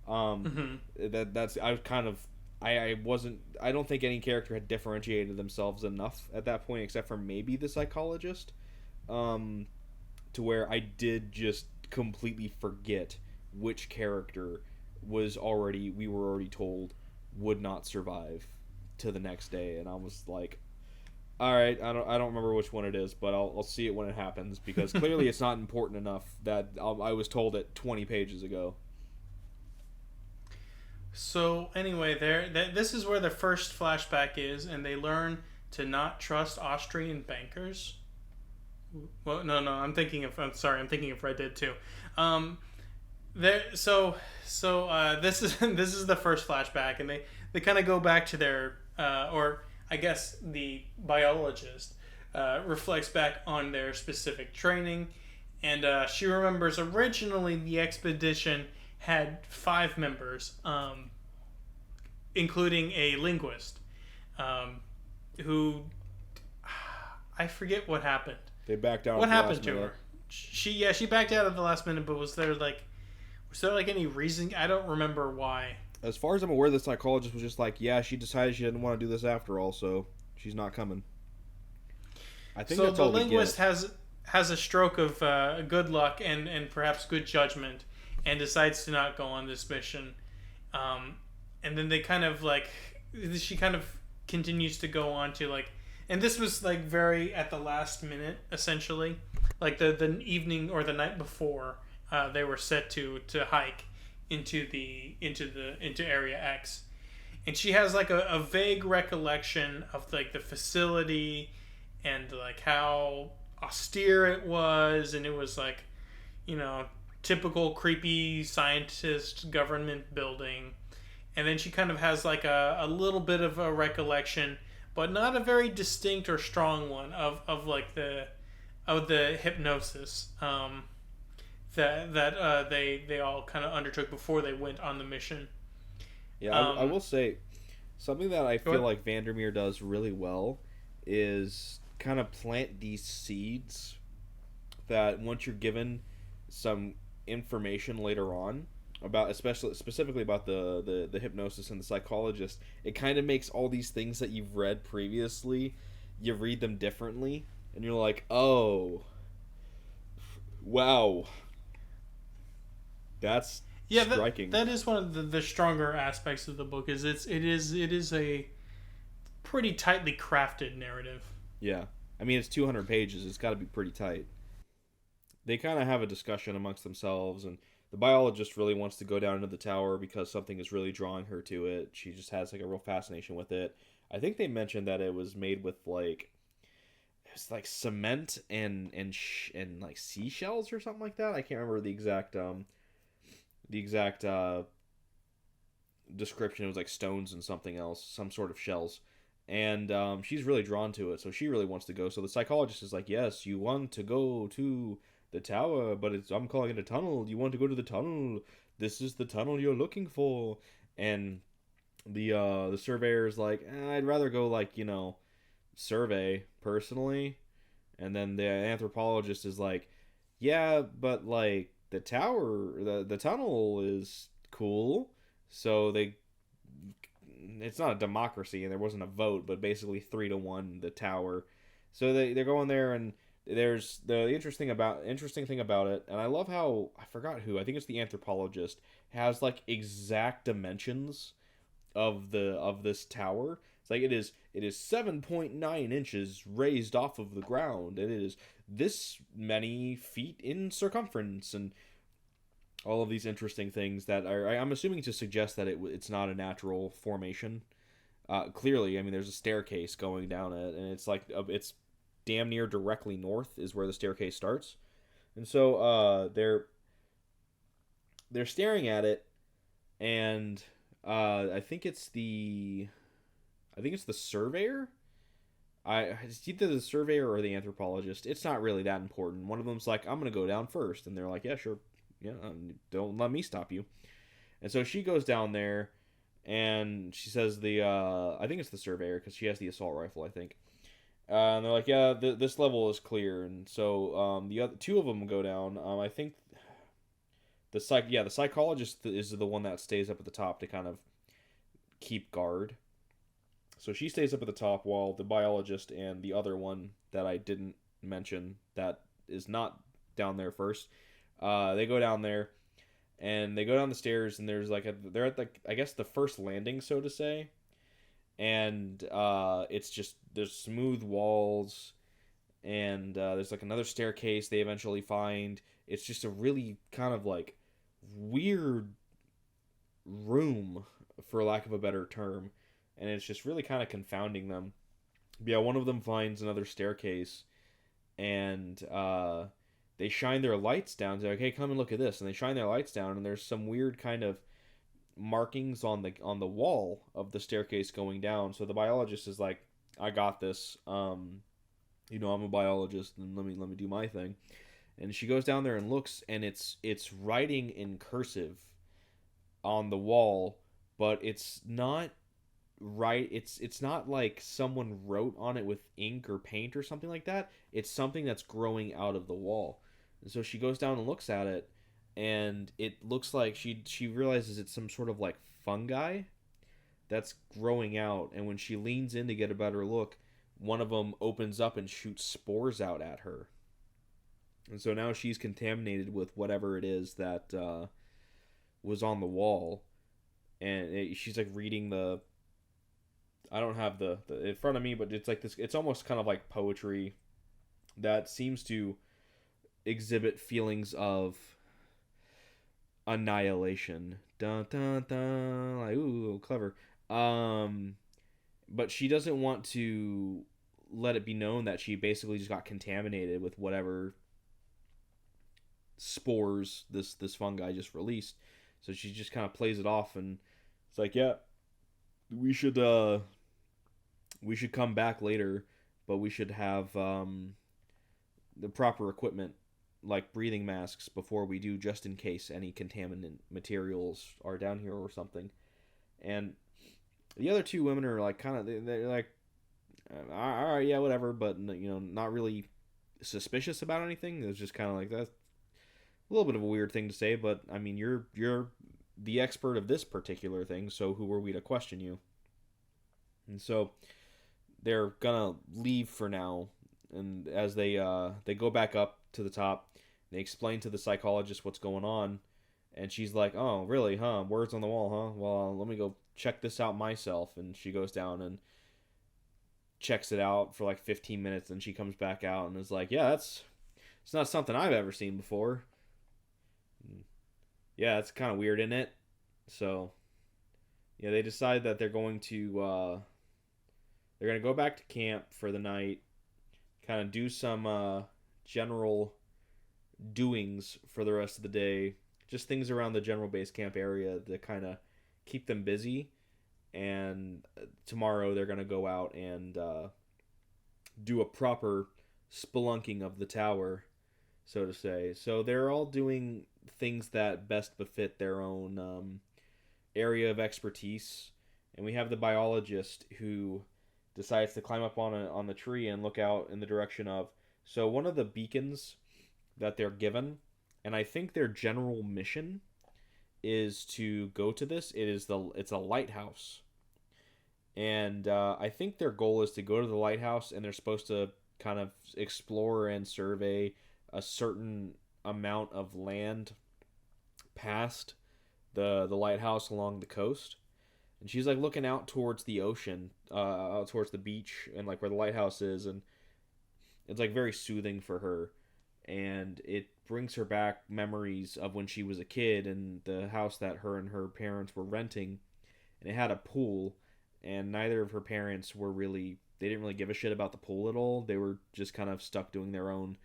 That's I was kind of I wasn't. I don't think any character had differentiated themselves enough at that point, except for maybe the psychologist, to where I did just completely forget which character we were already told would not survive to the next day, and I was like, all right, I don't remember which one it is, but I'll see it when it happens, because clearly it's not important enough that I was told it 20 pages ago. So anyway, this is where the first flashback is, and they learn to not trust Austrian bankers. Well, no, I'm thinking of Red Dead 2. This is this is the first flashback, and they kind of go back to their or I guess the biologist reflects back on their specific training, and she remembers originally the expedition had 5 members, including a linguist, who I forget what happened. They backed out. What happened to her? She backed out at the last minute, but was there any reason? I don't remember why. As far as I'm aware, the psychologist was just like, yeah, she decided she didn't want to do this after all, so she's not coming. I think so. That's all we get. The linguist has a stroke of good luck and perhaps good judgment, and decides to not go on this mission. And then they kind of she kind of continues to go on to and this was very at the last minute, essentially, like the evening or the night before they were set to hike into Area X, and she has a vague recollection of the facility and how austere it was, and it was typical creepy scientist government building. And then she kind of has a little bit of a recollection, but not a very distinct or strong one of the hypnosis that they all kind of undertook before they went on the mission. Yeah, I will say something that I feel like VanderMeer does really well is kind of plant these seeds that once you're given some information later on about, specifically about the hypnosis and the psychologist, it kind of makes all these things that you've read previously, you read them differently, and you're like, oh, wow, that's striking. That is one of the stronger aspects of the book. It is a pretty tightly crafted narrative. Yeah, I mean, it's 200 pages. It's got to be pretty tight. They kind of have a discussion amongst themselves, and the biologist really wants to go down into the tower because something is really drawing her to it. She just has a real fascination with it. I think they mentioned that it was made with cement and seashells or something like that. I can't remember the exact description. It was like stones and something else, some sort of shells. And she's really drawn to it, so she really wants to go. So the psychologist is like, "Yes, you want to go to the tower, but I'm calling it a tunnel. You want to go to the tunnel. This is the tunnel you're looking for." And the surveyor is like, I'd rather go like survey personally. And then the anthropologist is like, yeah, but like the tower, the tunnel is cool. So it's not a democracy, and there wasn't a vote, but basically 3-1 the tower. So they're going there, and there's the interesting thing about it, and I love how I forgot who, I think it's the anthropologist, has like exact dimensions of this tower. It's like it is 7.9 inches raised off of the ground. It is this many feet in circumference, and all of these interesting things that I'm assuming to suggest that it's not a natural formation. Clearly, I mean, there's a staircase going down it, and it's like it's damn near directly north is where the staircase starts, and so they're staring at it, and I think it's the surveyor. It's either the surveyor or the anthropologist. It's not really that important. One of them's like, "I'm gonna go down first," and they're like, "Yeah, sure, yeah, don't let me stop you." And so she goes down there, and she says I think it's the surveyor because she has the assault rifle, I think. And they're like, "Yeah, this level is clear." And so the other two of them go down. I think the psychologist is the one that stays up at the top to kind of keep guard. So she stays up at the top while the biologist and the other one that I didn't mention that is not down there first, they go down there, and they go down the stairs, and they're at I guess the first landing, so to say, and it's just there's smooth walls, and there's like another staircase they eventually find. It's just a really kind of like weird room, for lack of a better term, and it's just really kind of confounding them. But yeah, one of them finds another staircase, and they shine their lights down. They're like, "Hey, come and look at this," and they shine their lights down, and there's some weird kind of markings on the wall of the staircase going down. So the biologist is like, "I got this. I'm a biologist, and let me do my thing." And she goes down there and looks, and it's writing in cursive on the wall, but it's not right. It's not like someone wrote on it with ink or paint or something like that. It's something that's growing out of the wall. And so she goes down and looks at it, and it looks like she realizes it's some sort of like fungi that's growing out. And when she leans in to get a better look, one of them opens up and shoots spores out at her. And so now she's contaminated with whatever it is that was on the wall, and she's like reading the. I don't have the in front of me, but it's like this. It's almost kind of like poetry that seems to exhibit feelings of annihilation. Dun dun dun. Like, ooh, clever. But she doesn't want to let it be known that she basically just got contaminated with whatever spores this fungi just released. So she just kind of plays it off, and it's like, yeah, we should come back later, but we should have the proper equipment like breathing masks before we do, just in case any contaminant materials are down here or something. And the other two women are like kind of they're like, all right, yeah, whatever, but not really suspicious about anything. It's just kind of like that's a little bit of a weird thing to say, but I mean, you're the expert of this particular thing, so who are we to question you? And so they're gonna leave for now, and as they go back up to the top, they explain to the psychologist what's going on, and she's like, "Oh, really? Huh? Words on the wall, huh? Well, let me go check this out myself." And she goes down and checks it out for like 15 minutes, and she comes back out and is like, "Yeah, it's not something I've ever seen before." Yeah, it's kind of weird, isn't it? So, yeah, they decide that they're going to go back to camp for the night, kind of do some general doings for the rest of the day, just things around the general base camp area to kind of keep them busy, and tomorrow they're gonna go out and do a proper spelunking of the tower, so to say. So they're all doing things that best befit their own area of expertise. And we have the biologist who decides to climb up on the tree and look out in the direction of. So one of the beacons that they're given, and I think their general mission is to go to this. It's a lighthouse, and I think their goal is to go to the lighthouse, and they're supposed to kind of explore and survey a certain amount of land past the lighthouse along the coast. And she's like looking out towards the ocean, out towards the beach, and like where the lighthouse is, and it's like very soothing for her, and it brings her back memories of when she was a kid and the house that her and her parents were renting, and it had a pool, and neither of her parents they didn't really give a shit about the pool at all. They were just kind of stuck doing their own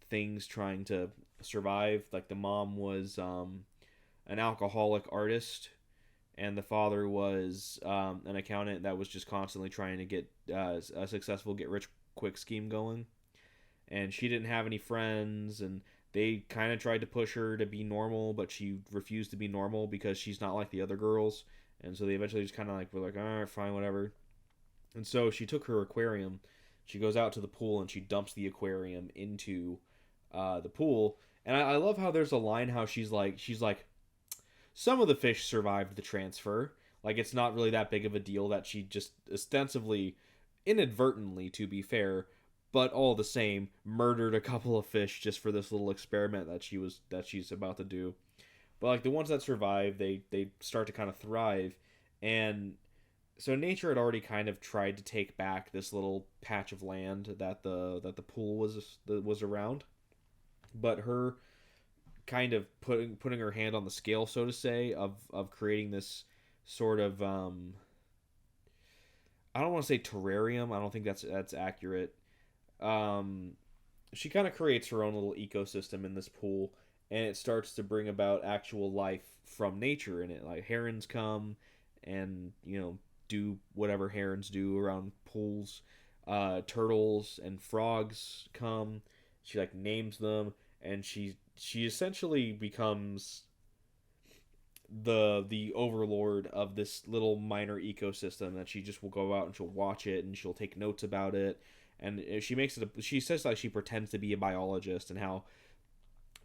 things, trying to survive. Like the mom was an alcoholic artist, and the father was an accountant that was just constantly trying to get a successful get rich quick scheme going. And she didn't have any friends, and they kind of tried to push her to be normal, but she refused to be normal because she's not like the other girls. And so they eventually just kind of like were like, all right, fine, whatever. And so she took her aquarium. She goes out to the pool and she dumps the aquarium into the pool. And I love how there's a line how she's like, some of the fish survived the transfer. Like, it's not really that big of a deal that she just ostensibly, inadvertently, to be fair, but all the same, murdered a couple of fish just for this little experiment that she's about to do. But like the ones that survive, they start to kind of thrive, and so nature had already kind of tried to take back this little patch of land that the pool was around, but her kind of putting her hand on the scale, so to say, of creating this sort of I don't want to say terrarium. I don't think that's accurate. She kind of creates her own little ecosystem in this pool, and it starts to bring about actual life from nature in it. Like herons come and do whatever herons do around pools. Turtles and frogs come. She like names them, and she essentially becomes the overlord of this little minor ecosystem that she just will go out and she'll watch it and she'll take notes about it. And she says like she pretends to be a biologist, and how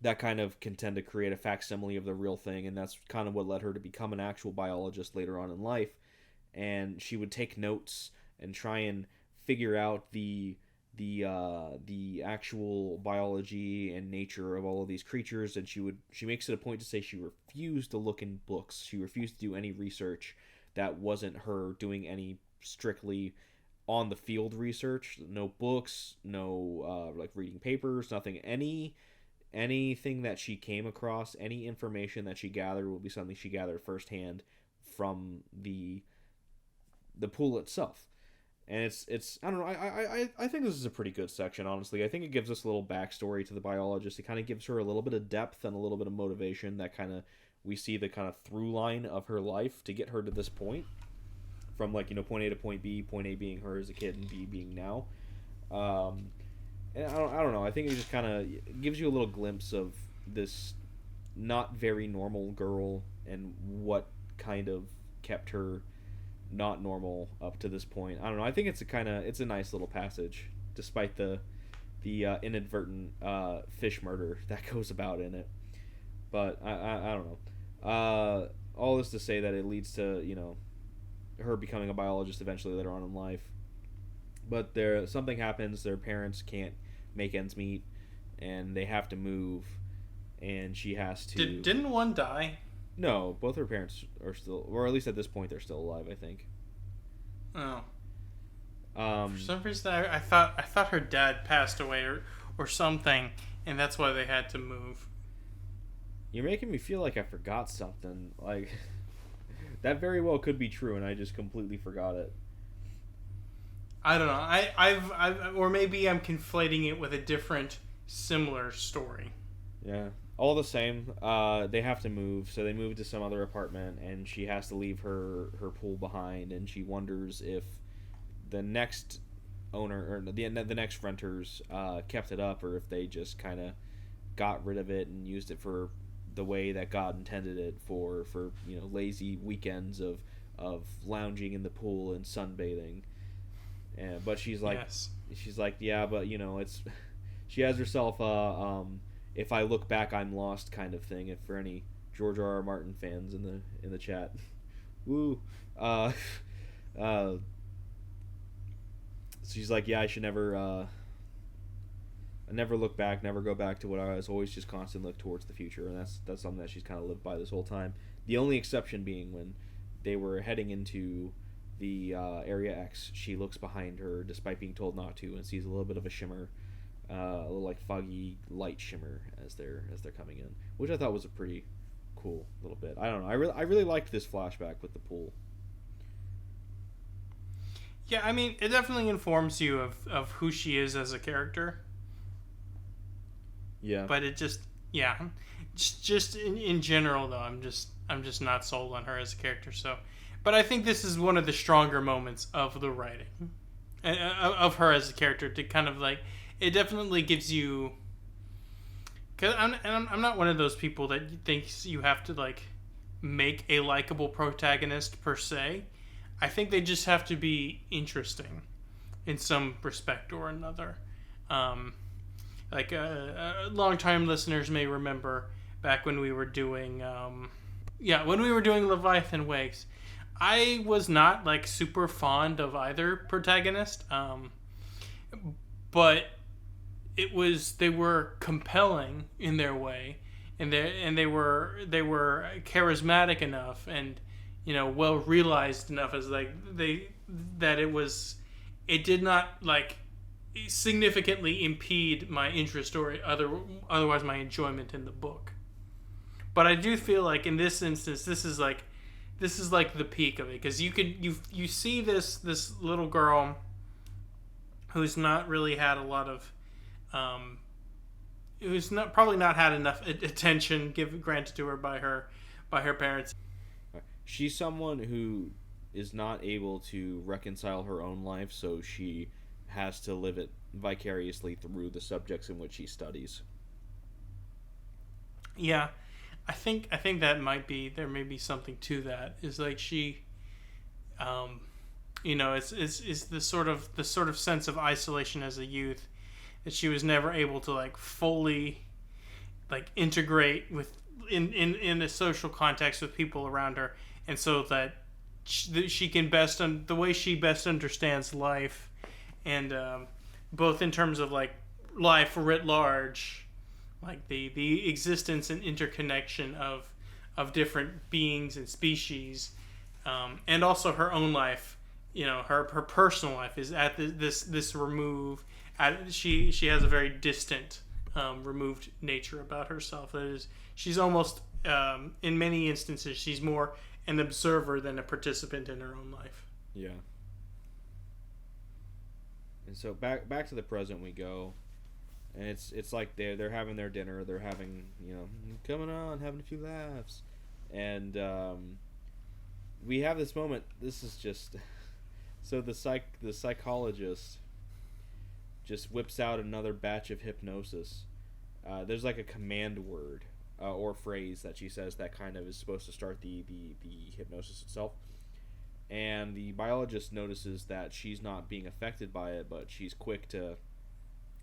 that kind of can tend to create a facsimile of the real thing, and that's kind of what led her to become an actual biologist later on in life. And she would take notes and try and figure out the actual biology and nature of all of these creatures. And she makes it a point to say she refused to look in books. She refused to do any research that wasn't her doing any strictly on the field research. No books, no like reading papers, nothing. Anything that she came across, any information that she gathered will be something she gathered firsthand from the pool itself. And it's I don't know, I think this is a pretty good section, honestly. I think it gives us a little backstory to the biologist. It kind of gives her a little bit of depth and a little bit of motivation that kind of we see the kind of through line of her life to get her to this point. From like, point A to point B, point A being her as a kid and B being now. And I don't know. I think it just kind of gives you a little glimpse of this not very normal girl and what kind of kept her not normal up to this point. I don't know. I think it's a nice little passage, despite the inadvertent fish murder that goes about in it. But I don't know. All this to say that it leads to her becoming a biologist eventually later on in life. But something happens. Their parents can't make ends meet, and they have to move. And she has to. Didn't one die? No, both her parents are still, or at least at this point, they're still alive, I think. Oh. For some reason, I thought her dad passed away or something, and that's why they had to move. You're making me feel like I forgot something. Like that very well could be true, and I just completely forgot it. I don't know. I've or maybe I'm conflating it with a different, similar story. Yeah. All the same, they have to move, so they move to some other apartment, and she has to leave her pool behind, and she wonders if the next owner or the next renters kept it up, or if they just kind of got rid of it and used it for the way that God intended it for lazy weekends of lounging in the pool and sunbathing. And but Yes. she's like, yeah, but it's she has herself if I look back I'm lost kind of thing. If for any George R. R. Martin fans in the chat, woo, uh, she's like, yeah, I never look back, never go back to what I was. Always just constantly look towards the future, and that's something that she's kind of lived by this whole time. The only exception being when they were heading into the Area X, she looks behind her despite being told not to, and sees a little bit of a shimmer, a little like foggy light shimmer as they're coming in, which I thought was a pretty cool little bit. I don't know. I really liked this flashback with the pool. Yeah, I mean, it definitely informs you of who she is as a character. Yeah. But it just, yeah, just in general though, I'm just not sold on her as a character. So, but I think this is one of the stronger moments of the writing, of her as a character, to kind of like, it definitely gives you. Cause I'm not one of those people that thinks you have to like make a likable protagonist per se. I think they just have to be interesting in some respect or another. Long-time listeners may remember back when we were doing, when we were doing Leviathan Wakes, I was not like super fond of either protagonist, but they were compelling in their way, and they were charismatic enough and well realized enough as like it did not like significantly impede my interest or otherwise my enjoyment in the book. But I do feel like in this instance this is like the peak of it, because you see this little girl who's not really had a lot of who's probably not had enough attention granted to her by her parents. She's someone who is not able to reconcile her own life, so she has to live it vicariously through the subjects in which she studies. Yeah, I think that there may be something to that. Is like she, it's the sort of sense of isolation as a youth that she was never able to like fully like integrate with in a social context with people around her, and so that she can the way she best understands life, and both in terms of like life writ large, like the existence and interconnection of different beings and species, and also her own life. Her personal life is at this remove. She has a very distant, removed nature about herself. That is, she's almost in many instances she's more an observer than a participant in her own life. Yeah. And so back to the present we go, and it's like they're having their dinner, they're having coming on, having a few laughs, and we have this moment. This is just so the psychologist just whips out another batch of hypnosis. There's like a command word or phrase that she says that kind of is supposed to start the hypnosis itself. And the biologist notices that she's not being affected by it, but she's quick to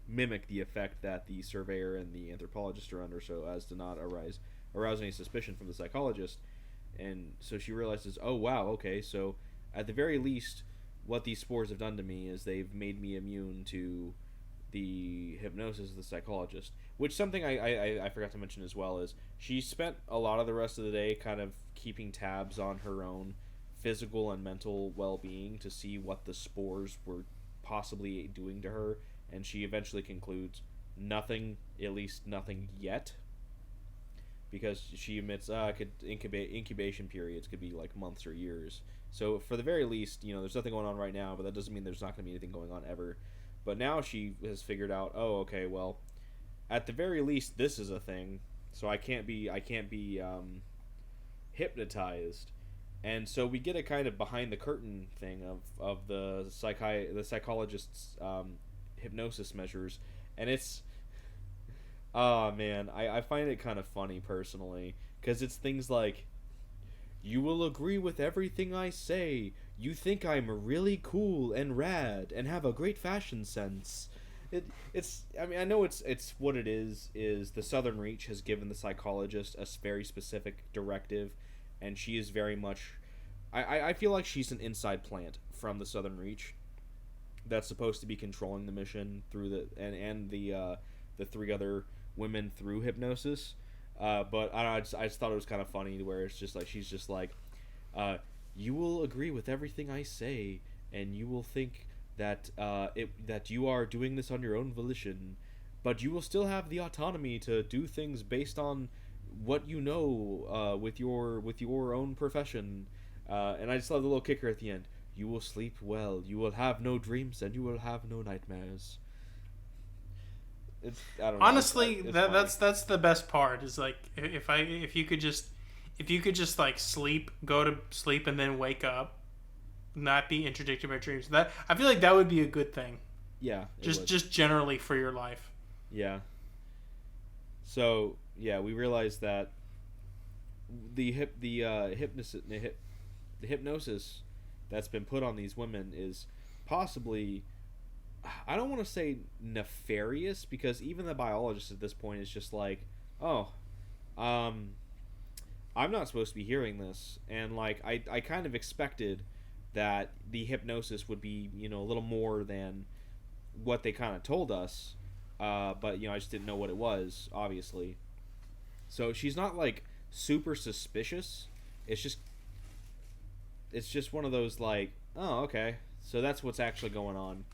mimic the effect that the surveyor and the anthropologist are under, so as to not arouse any suspicion from the psychologist. And so she realizes, oh wow, okay, so at the very least, what these spores have done to me is they've made me immune to the hypnosis of the psychologist. Which something I forgot to mention as well is she spent a lot of the rest of the day kind of keeping tabs on her own physical and mental well-being to see what the spores were possibly doing to her, and she eventually concludes nothing, at least nothing yet, because she admits incubation periods could be like months or years. So for the very least, there's nothing going on right now, but that doesn't mean there's not going to be anything going on ever. But now she has figured out, oh, okay, well, at the very least, this is a thing. so I can't be hypnotized. And so we get a kind of behind the curtain thing of the psychologist's hypnosis measures, and it's, oh man, I find it kind of funny personally, because it's things like, you will agree with everything I say. You think I'm really cool and rad and have a great fashion sense. It's I mean, I know it's what it is the Southern Reach has given the psychologist a very specific directive, and she is very much, I feel like she's an inside plant from the Southern Reach that's supposed to be controlling the mission through the three other women through hypnosis. But I don't know, I just thought it was kind of funny where it's just like, she's just like, you will agree with everything I say, and you will think that that you are doing this on your own volition, but you will still have the autonomy to do things based on what you know with your own profession. And I just love the little kicker at the end. You will sleep well. You will have no dreams, and you will have no nightmares. It's, I don't know. Honestly, it's that's the best part. Is like, if you could just like go to sleep and then wake up, not be interdicted by dreams. That, I feel like that would be a good thing. Yeah. Just generally for your life. Yeah. So yeah, we realized that the hypnosis that's been put on these women is possibly, I don't want to say nefarious, because even the biologist at this point is just like, oh, I'm not supposed to be hearing this. And like, I kind of expected that the hypnosis would be, a little more than what they kind of told us. But I just didn't know what it was, obviously. So she's not like super suspicious. It's just one of those like, oh, okay, so that's what's actually going on.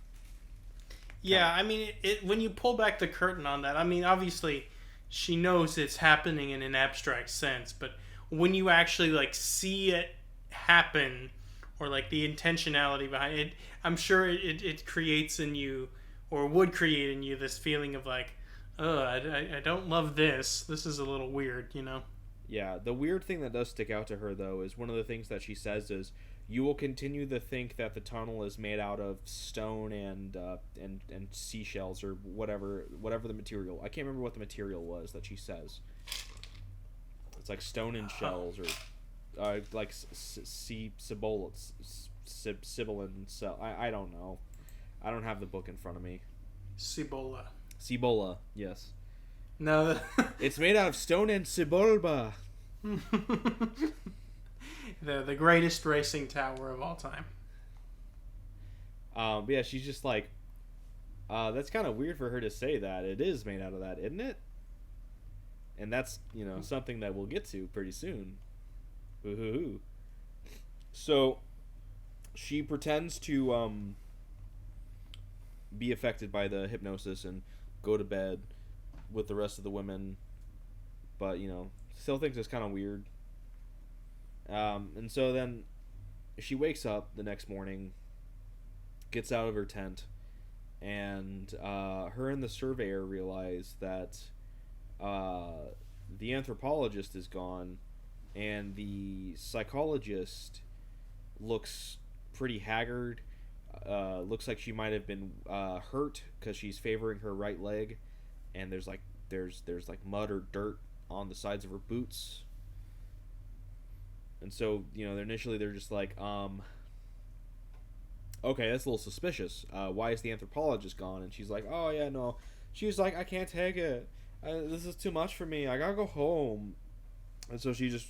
Yeah, I mean, when you pull back the curtain on that, I mean, obviously, she knows it's happening in an abstract sense, but when you actually like see it happen, or like the intentionality behind it, I'm sure it creates in you, or would create in you, this feeling of like, oh, I don't love this. This is a little weird, Yeah, the weird thing that does stick out to her, though, is one of the things that she says is, you will continue to think that the tunnel is made out of stone and seashells, or whatever the material. I can't remember what the material was that she says. It's like stone and shells, or like sibyllin cell. I don't know. I don't have the book in front of me. Cibola, yes. No. It's made out of stone and cibolba. The greatest racing tower of all time. But yeah, she's just like, that's kind of weird for her to say that. It is made out of that, isn't it? And that's, something that we'll get to pretty soon. Ooh. So, she pretends to be affected by the hypnosis and go to bed with the rest of the women, but still thinks it's kind of weird. And so then she wakes up the next morning, gets out of her tent, and her and the surveyor realize that the anthropologist is gone, and the psychologist looks pretty haggard. Looks like she might have been hurt, because she's favoring her right leg, and there's like mud or dirt on the sides of her boots. And so, initially they're just like, okay, that's a little suspicious. Why is the anthropologist gone? And she's like, oh yeah, no. She's like, I can't take it. This is too much for me. I gotta go home. And so she just,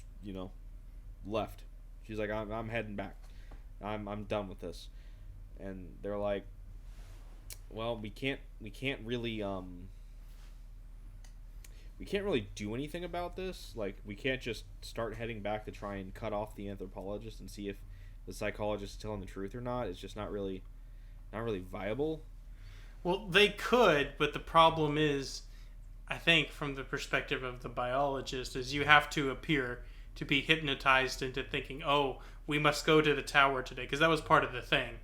left. She's like, I'm heading back. I'm done with this. And they're like, well, we can't really do anything about this. Like, we can't just start heading back to try and cut off the anthropologist and see if the psychologist is telling the truth or not. It's just not really viable. Well, they could, but the problem is, I think, from the perspective of the biologist, is you have to appear to be hypnotized into thinking, oh, we must go to the tower today, because that was part of the thing,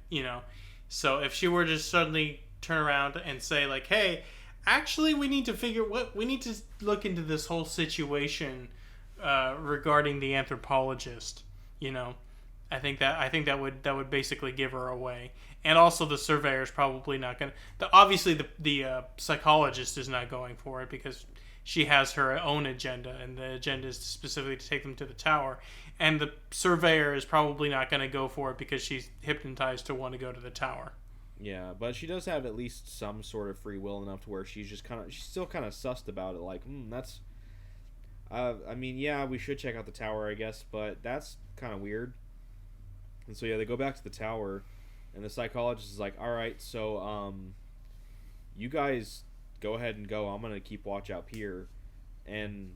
So if she were to suddenly turn around and say, like, hey, actually, we need to look into this whole situation regarding the anthropologist. You know, I think that would basically give her away, and also the surveyor is probably not going to. Obviously, the psychologist is not going for it because she has her own agenda, and the agenda is specifically to take them to the tower. And the surveyor is probably not going to go for it because she's hypnotized to want to go to the tower. Yeah, but she does have at least some sort of free will enough to where she's still kind of sussed about it. Like, that's. I mean, yeah, we should check out the tower, I guess, but that's kind of weird. And so yeah, they go back to the tower, and the psychologist is like, "All right, so you guys go ahead and go. I'm gonna keep watch out here," and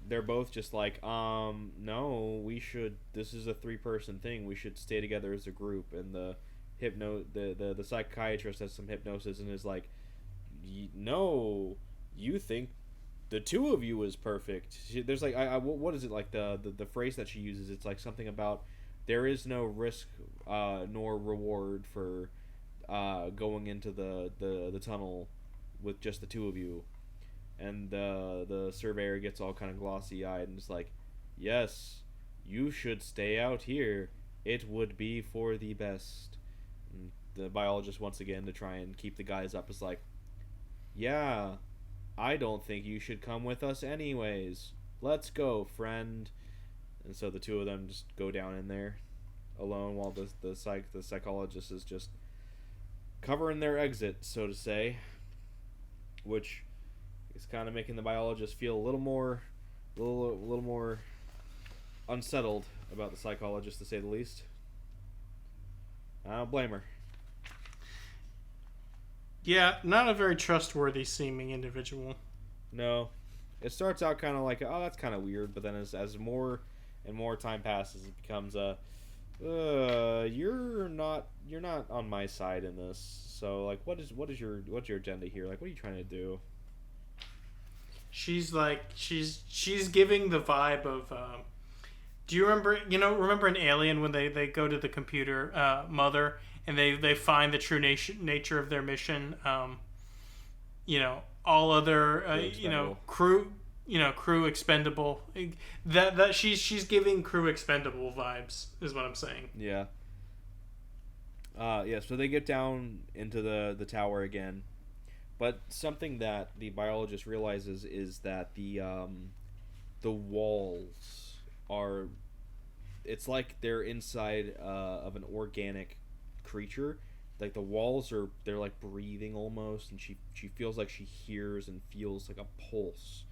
they're both just like, no, we should. This is a 3-person thing. We should stay together as a group. And the psychiatrist has some hypnosis and is like, no, you think the 2 of you is perfect. There's like, what is it, like the phrase that she uses? It's like something about there is no risk nor reward for going into the tunnel with just the 2 of you. And the surveyor gets all kind of glossy-eyed and is like, yes, you should stay out here. It would be for the best. And the biologist, once again, to try and keep the guys up, is like, yeah, I don't think you should come with us anyways. Let's go, friend. And so the 2 of them just go down in there alone while the psychologist is just covering their exit, so to say. Which is kind of making the biologist feel a little more unsettled about the psychologist, to say the least. I don't blame her. Yeah, not a very trustworthy seeming individual. No. It starts out kind of like, oh, that's kind of weird, but then as more and more time passes, it becomes you're not on my side in this. So like, what's your agenda here? Like, what are you trying to do? She's like she's giving the vibe of do you remember in Alien when they go to the computer mother and they find the true nature of their mission, all other crew expendable, that she's giving crew expendable vibes is what I'm saying. Yeah. So they get down into the tower again. But something that the biologist realizes is that the walls are, it's like they're inside of an organic creature. Like the walls they're like breathing almost, and she feels like she hears and feels like a pulse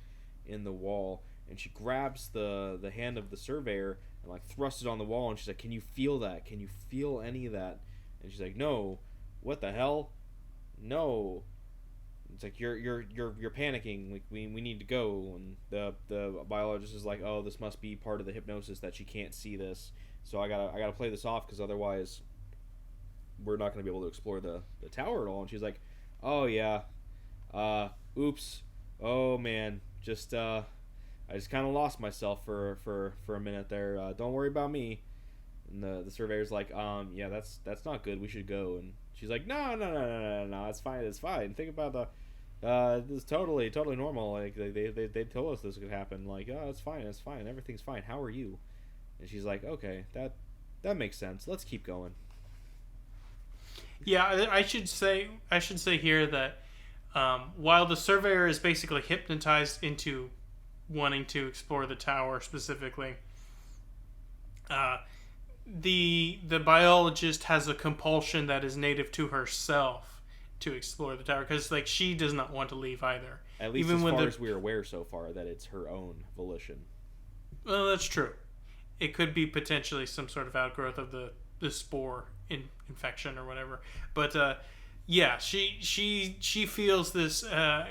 in the wall. And she grabs the hand of the surveyor and like thrusts it on the wall, and she's like, "Can you feel that? Can you feel any of that?" And she's like, "No. What the hell? No." It's like you're panicking. Like we need to go. And the biologist is like, oh, this must be part of the hypnosis that she can't see this. So I gotta play this off because otherwise we're not gonna be able to explore the tower at all. And she's like, oh yeah, oops, oh man, I just kind of lost myself for a minute there. Don't worry about me. And the surveyor's like, yeah, that's not good. We should go. And she's like, no, it's fine. Think about this is totally normal. Like they told us this could happen. Like, oh, it's fine, everything's fine. How are you? And she's like, okay, that makes sense. Let's keep going. Yeah, I should say here that while the surveyor is basically hypnotized into wanting to explore the tower specifically, the biologist has a compulsion that is native to herself to explore the tower because like she does not want to leave either. At least even as far as we're aware so far, that it's her own volition. Well, that's true. It could be potentially some sort of outgrowth of the spore infection or whatever. But yeah, she feels this.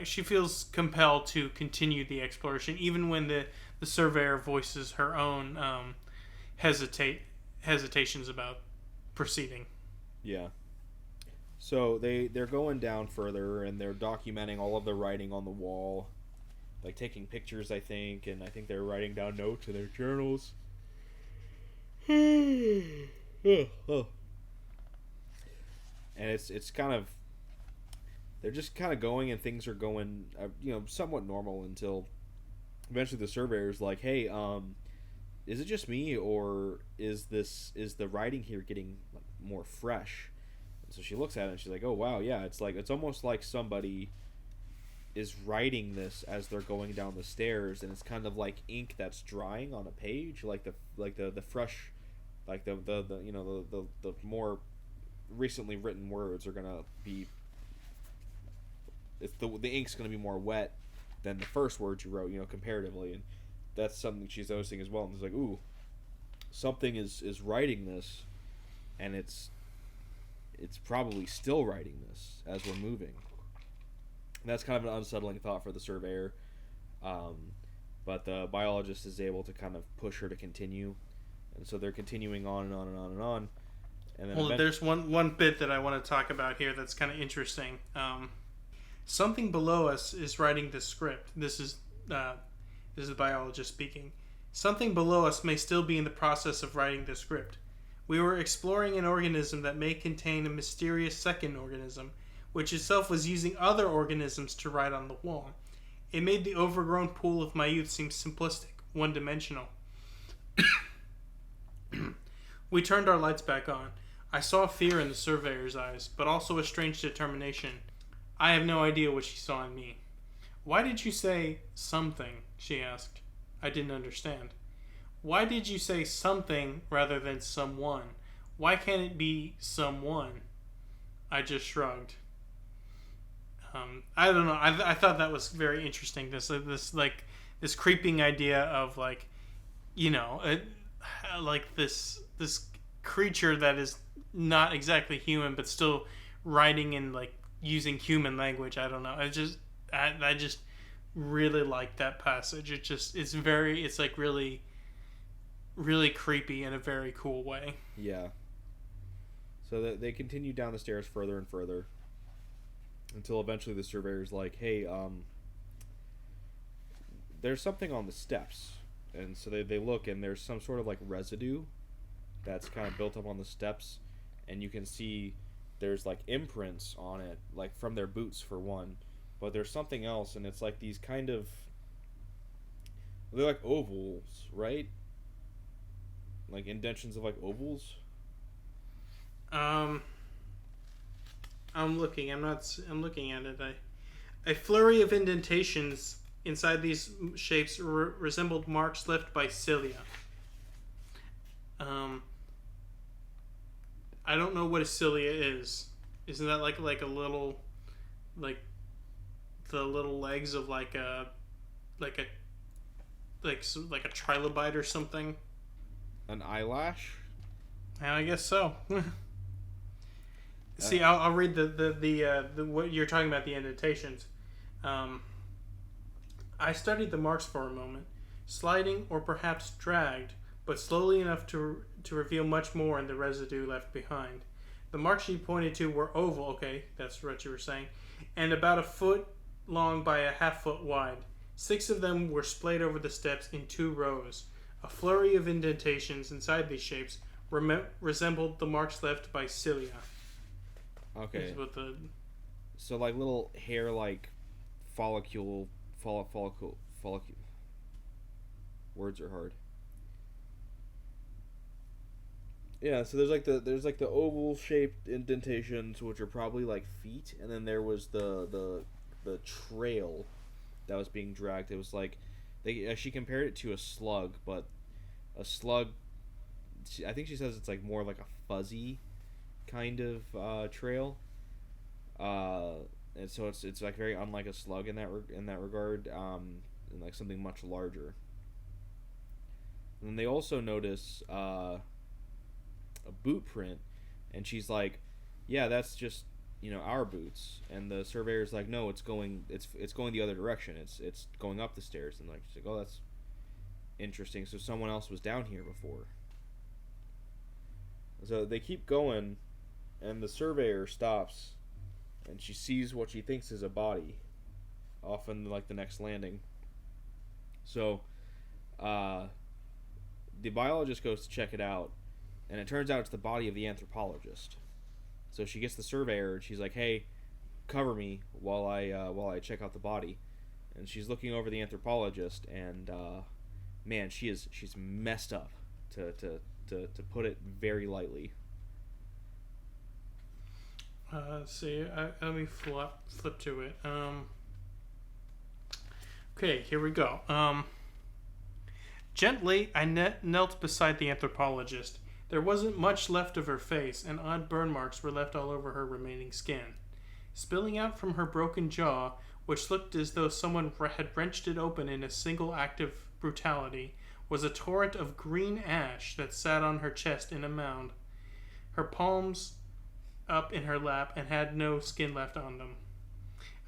She feels compelled to continue the exploration, even when the surveyor voices her own hesitations about proceeding. Yeah. So they're going down further, and they're documenting all of the writing on the wall, like taking pictures, I think, and I think they're writing down notes in their journals. And it's kind of they're just kind of going, and things are going, somewhat normal until eventually the surveyor's like, "Hey, is it just me, or is the writing here getting like more fresh?" And so she looks at it and she's like, "Oh wow, yeah, it's almost like somebody is writing this as they're going down the stairs, and it's kind of like ink that's drying on a page, like the fresh, like the more recently written words are gonna be, the ink's gonna be more wet than the first words you wrote, comparatively." And that's something she's noticing as well. And it's like, ooh, something is writing this, and it's probably still writing this as we're moving. And that's kind of an unsettling thought for the surveyor. But the biologist is able to kind of push her to continue, and so they're continuing on and on and on and on. And then there's one bit that I want to talk about here that's kind of interesting. Something below us is writing the script. This is the biologist speaking. Something below us may still be in the process of writing the script. We were exploring an organism that may contain a mysterious second organism, which itself was using other organisms to write on the wall. It made the overgrown pool of my youth seem simplistic, one-dimensional. We turned our lights back on. I saw fear in the surveyor's eyes, but also a strange determination. I have no idea what she saw in me. "Why did you say something?" she asked. I didn't understand. "Why did you say something rather than someone? Why can't it be someone?" I just shrugged. I don't know. I thought that was very interesting. This creeping idea of like this creature that is not exactly human, but still writing in like using human language. I don't know. I just really like that passage. It's like really, really creepy in a very cool way. Yeah. So they continue down the stairs further and further, until eventually the surveyor's like, "Hey, there's something on the steps." And so they look, and there's some sort of like residue that's kind of built up on the steps, and you can see there's like imprints on it, like from their boots for one, but there's something else, and it's like these kind of, they're like ovals, right? Like indentions of like ovals. I'm looking. I'm looking at it. A flurry of indentations inside these shapes resembled marks left by cilia. I don't know what a cilia is. Isn't that like a little, like the little legs of like a trilobite or something? An eyelash? I guess so. See, I'll read the what you're talking about, the indentations. I studied the marks for a moment, sliding or perhaps dragged, but slowly enough to reveal much more in the residue left behind. The marks she pointed to were oval, okay, that's what you were saying, and about 1 foot long by a 1/2 foot wide. 6 of them were splayed over the steps in 2 rows. A flurry of indentations inside these shapes resembled the marks left by cilia. Okay. So like little hair, like follicle. Words are hard. Yeah, so there's like the oval shaped indentations, which are probably like feet, and then there was the trail that was being dragged. It was like she compared it to a slug, but a slug, I think she says it's like more like a fuzzy kind of trail, and so it's like very unlike a slug in that regard, and like something much larger. And then they also notice a boot print, and she's like, "Yeah, that's just our boots." And the surveyor's like, "No, it's going the other direction. It's going up the stairs." And like she's like, "Oh, that's interesting. So someone else was down here before." So they keep going, and the surveyor stops, and she sees what she thinks is a body off in like the next landing. So the biologist goes to check it out, and it turns out it's the body of the anthropologist. So she gets the surveyor, and she's like, "Hey, cover me while I check out the body. And she's looking over the anthropologist, and man, she's messed up, to put it very lightly. Let me flip to it. Okay, here we go. Gently, I knelt beside the anthropologist. There wasn't much left of her face, and odd burn marks were left all over her remaining skin. Spilling out from her broken jaw, which looked as though someone had wrenched it open in a single act of brutality, was a torrent of green ash that sat on her chest in a mound, her palms up in her lap, and had no skin left on them.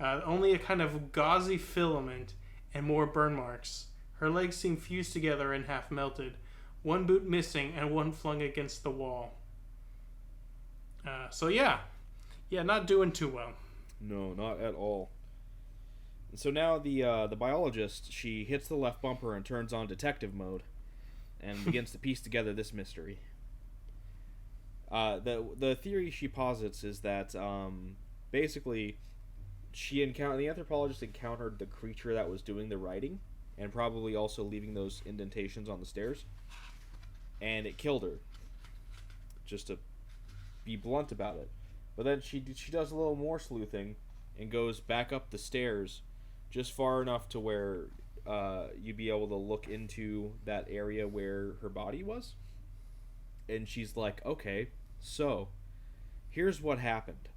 Only a kind of gauzy filament and more burn marks. Her legs seemed fused together and half melted, one boot missing and one flung against the wall. Not doing too well. No, not at all. And so now the biologist, she hits the left bumper and turns on detective mode, and begins to piece together this mystery. The theory she posits is that basically the anthropologist encountered the creature that was doing the writing, and probably also leaving those indentations on the stairs, and it killed her. Just to be blunt about it. But then she does a little more sleuthing and goes back up the stairs just far enough to where you'd be able to look into that area where her body was. And she's like, okay, so here's what happened.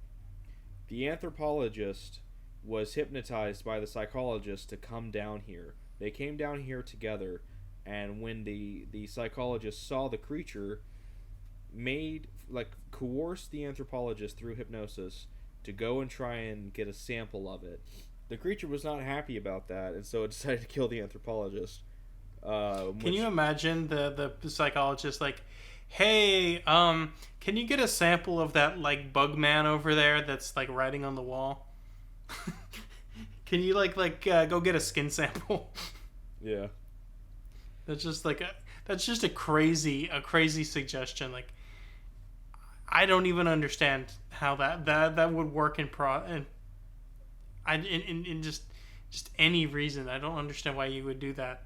The anthropologist was hypnotized by the psychologist to come down here. They came down here together, and when the psychologist saw the creature, coerced the anthropologist through hypnosis to go and try and get a sample of it. The creature was not happy about that, and so it decided to kill the anthropologist. Can you imagine the psychologist like, hey, can you get a sample of that like bug man over there that's like writing on the wall? Can you go get a skin sample? Yeah. That's just a crazy suggestion. Like, I don't even understand how that would work in just any reason. I don't understand why you would do that.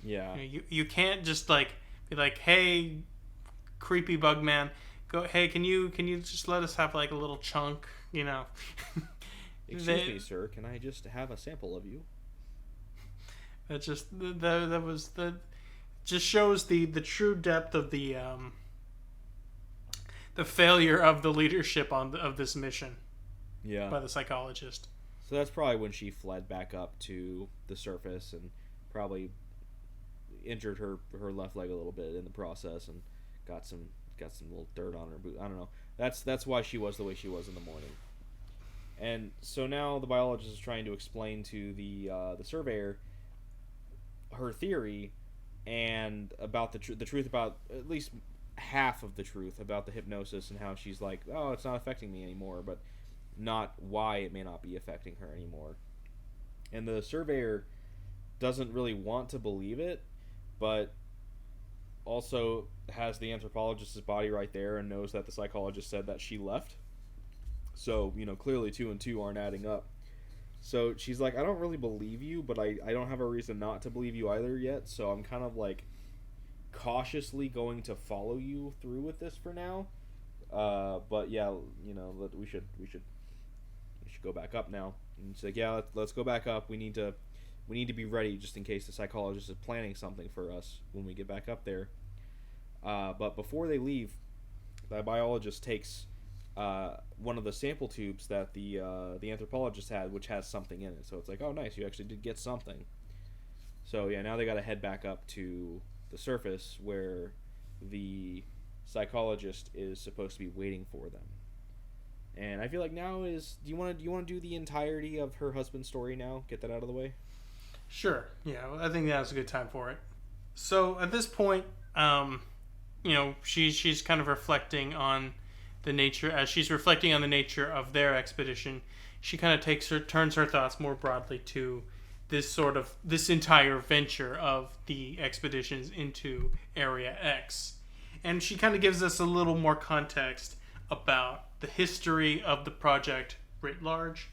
Yeah. You can't just like be like, hey, creepy bug man, hey, can you just let us have like a little chunk, you know? Excuse me, sir. Can I just have a sample of you? That just shows the true depth of the failure of the leadership of this mission. Yeah. By the psychologist. So that's probably when she fled back up to the surface and probably injured her left leg a little bit in the process and got some little dirt on her boot. I don't know. That's why she was the way she was in the morning. And so now the biologist is trying to explain to the surveyor her theory and about the truth about at least half of the truth about the hypnosis and how she's like, oh, it's not affecting me anymore, but not why it may not be affecting her anymore. And the surveyor doesn't really want to believe it, but also has the anthropologist's body right there and knows that the psychologist said that she left. So, clearly 2 and 2 aren't adding up. So she's like, I don't really believe you, but I don't have a reason not to believe you either yet, so I'm kind of like cautiously going to follow you through with this for now. But yeah, we should go back up now. And she's like, yeah, let's go back up. We need to be ready just in case the psychologist is planning something for us when we get back up there. But before they leave, the biologist takes one of the sample tubes that the anthropologist had, which has something in it. So it's like, oh, nice, you actually did get something. So yeah, now they got to head back up to the surface where the psychologist is supposed to be waiting for them. And I feel like now is do you want to do the entirety of her husband's story now? Get that out of the way. Sure. Yeah, I think now's a good time for it. So at this point, she's kind of reflecting on the nature of their expedition. She kind of turns her thoughts more broadly to this entire venture of the expeditions into Area X. And she kind of gives us a little more context about the history of the project writ large.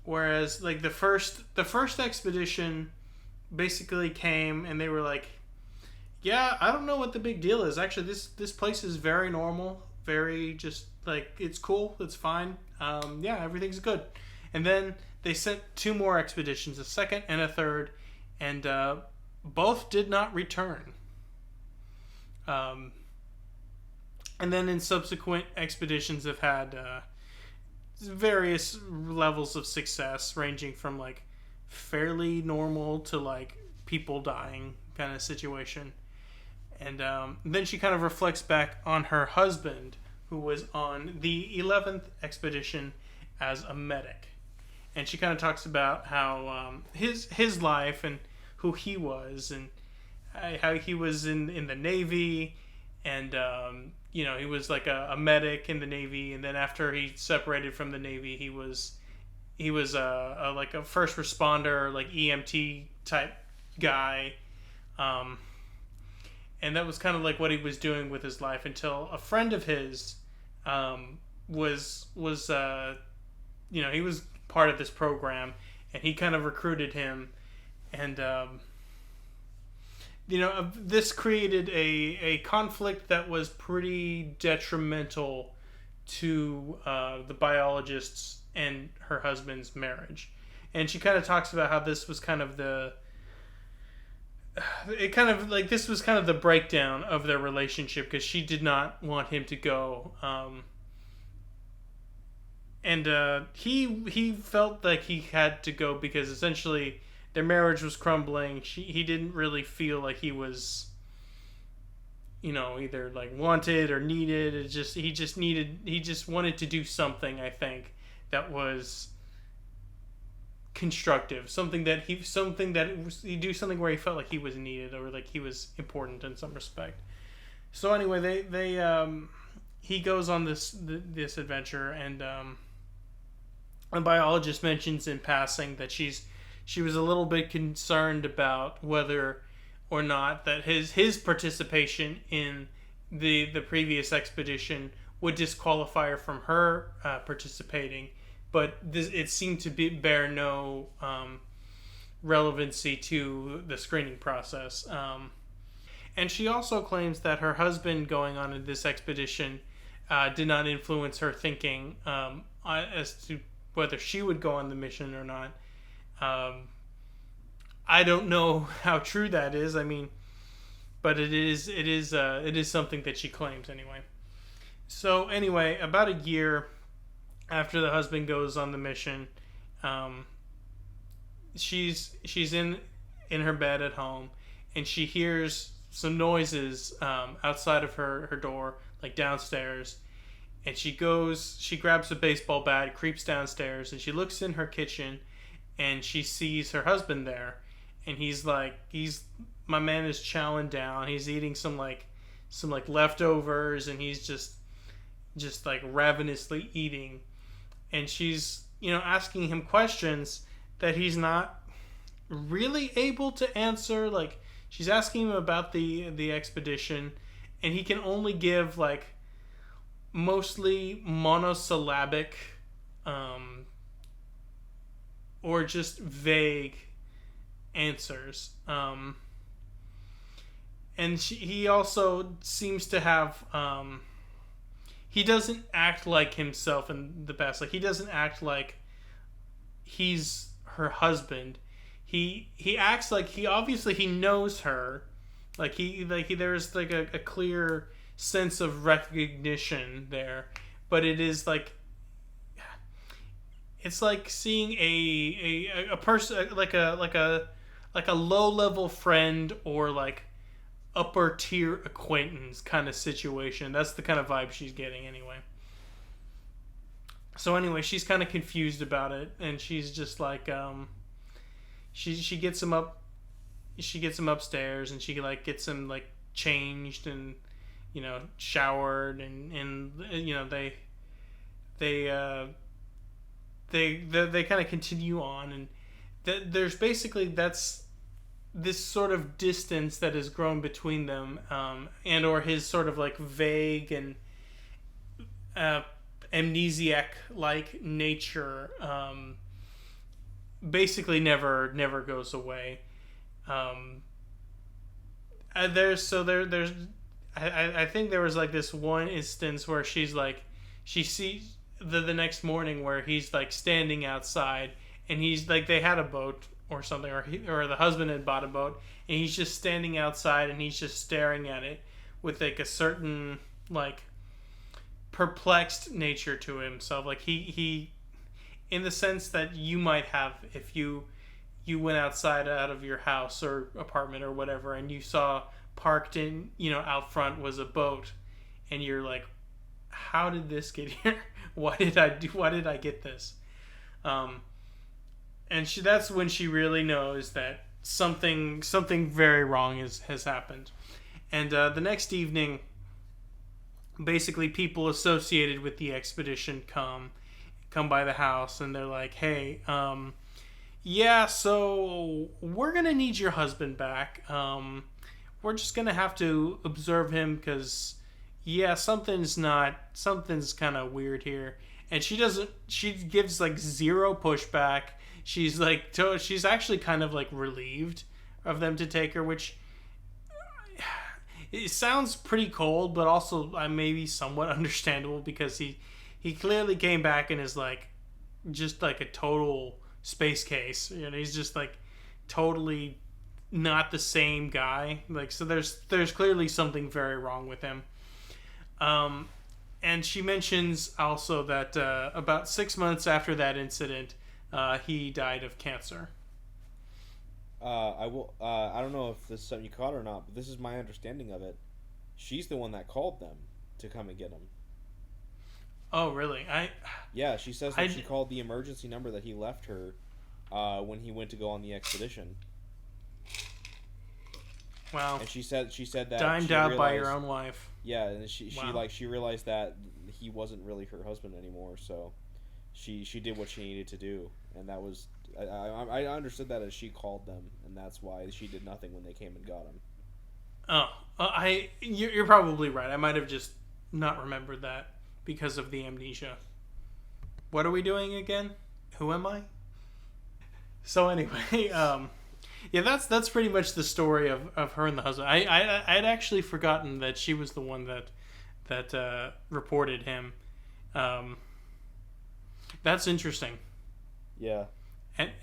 Whereas like the first expedition basically came and they were like, yeah, I don't know what the big deal is. Actually, this place is very normal, very just like it's cool, it's fine. Yeah, everything's good. And then they sent 2 more expeditions, a second and a third, and both did not return. And then in subsequent expeditions have had various levels of success, ranging from like fairly normal to like people dying kind of situation. And then she kind of reflects back on her husband, who was on the 11th expedition as a medic. And she kind of talks about how his life and who he was, and how he was in the Navy, and he was like a medic in the Navy, and then after he separated from the Navy, he was like a first responder, like EMT type guy, and that was kind of like what he was doing with his life until a friend of his was he was part of this program, and he kind of recruited him, and this created a conflict that was pretty detrimental to the biologist's and her husband's marriage. And she kind of talks about how this was kind of this was kind of the breakdown of their relationship, because she did not want him to go. And he felt like he had to go because essentially their marriage was crumbling. He didn't really feel like he was, either like wanted or needed. He just wanted to do something, I think, that was constructive. He'd do something where he felt like he was needed, or like he was important in some respect. So anyway, he goes on this adventure, and a biologist mentions in passing that she was a little bit concerned about whether or not that his participation in the previous expedition would disqualify her from her participating, but it seemed to bear no relevancy to the screening process. And she also claims that her husband going on this expedition did not influence her thinking as to whether she would go on the mission or not. I don't know how true that is. I mean, but it is something that she claims anyway. So anyway, about a year after the husband goes on the mission, she's in her bed at home, and she hears some noises outside of her door, like downstairs. And she grabs a baseball bat, creeps downstairs, and she looks in her kitchen, and she sees her husband there. And my man is chowing down. He's eating some leftovers, and he's just like ravenously eating. And she's, asking him questions that he's not really able to answer. Like, she's asking him about the expedition, and he can only give like mostly monosyllabic or just vague answers. And he also seems to have he doesn't act like himself in the past. Like, he doesn't act like he's her husband. He acts like he knows her. There's like a clear sense of recognition there, but it is like, it's like seeing a person, like a low level friend, or like upper tier acquaintance kind of situation. That's the kind of vibe she's getting anyway. So anyway, she's kind of confused about it, and she's just like, she gets him upstairs, and she like gets him like changed and showered, and they kind of continue on, and there's basically that's this sort of distance that has grown between them, and or his sort of like vague and amnesiac-like nature basically never goes away. There's I think there was like this one instance where she sees the next morning where he's like standing outside, and he's like, they had a boat or something, or the husband had bought a boat, and he's just standing outside and he's just staring at it with like a certain like perplexed nature to himself, like he in the sense that you might have if you went outside out of your house or apartment or whatever, and you saw parked in, out front was a boat, and you're like, how did this get here? Why did I get this? And that's when she really knows that something very wrong has happened. And the next evening, basically people associated with the expedition come by the house, and they're like, hey, yeah, so we're gonna need your husband back. We're just gonna have to observe him because, yeah, something's kind of weird here. And she gives like zero pushback. She's actually kind of like relieved of them to take her, which it sounds pretty cold, but also maybe somewhat understandable, because he clearly came back and is like just like a total space case. He's just like totally not the same guy. Like, so there's clearly something very wrong with him. And she mentions also that about 6 months after that incident, he died of cancer. I don't know if this is something you caught or not, but this is my understanding of it. She's the one that called them to come and get him. Oh, really? Yeah, she says that she called the emergency number that he left her when he went to go on the expedition. Wow. And she said that dimed out by your own wife. Yeah, and she realized that he wasn't really her husband anymore, so she did what she needed to do, and that was I understood that as she called them, and that's why she did nothing when they came and got him. Oh, you're probably right. I might have just not remembered that because of the amnesia. What are we doing again? Who am I? So anyway, yeah, that's pretty much the story of her and the husband. I'd actually forgotten that she was the one that reported him. That's interesting. Yeah.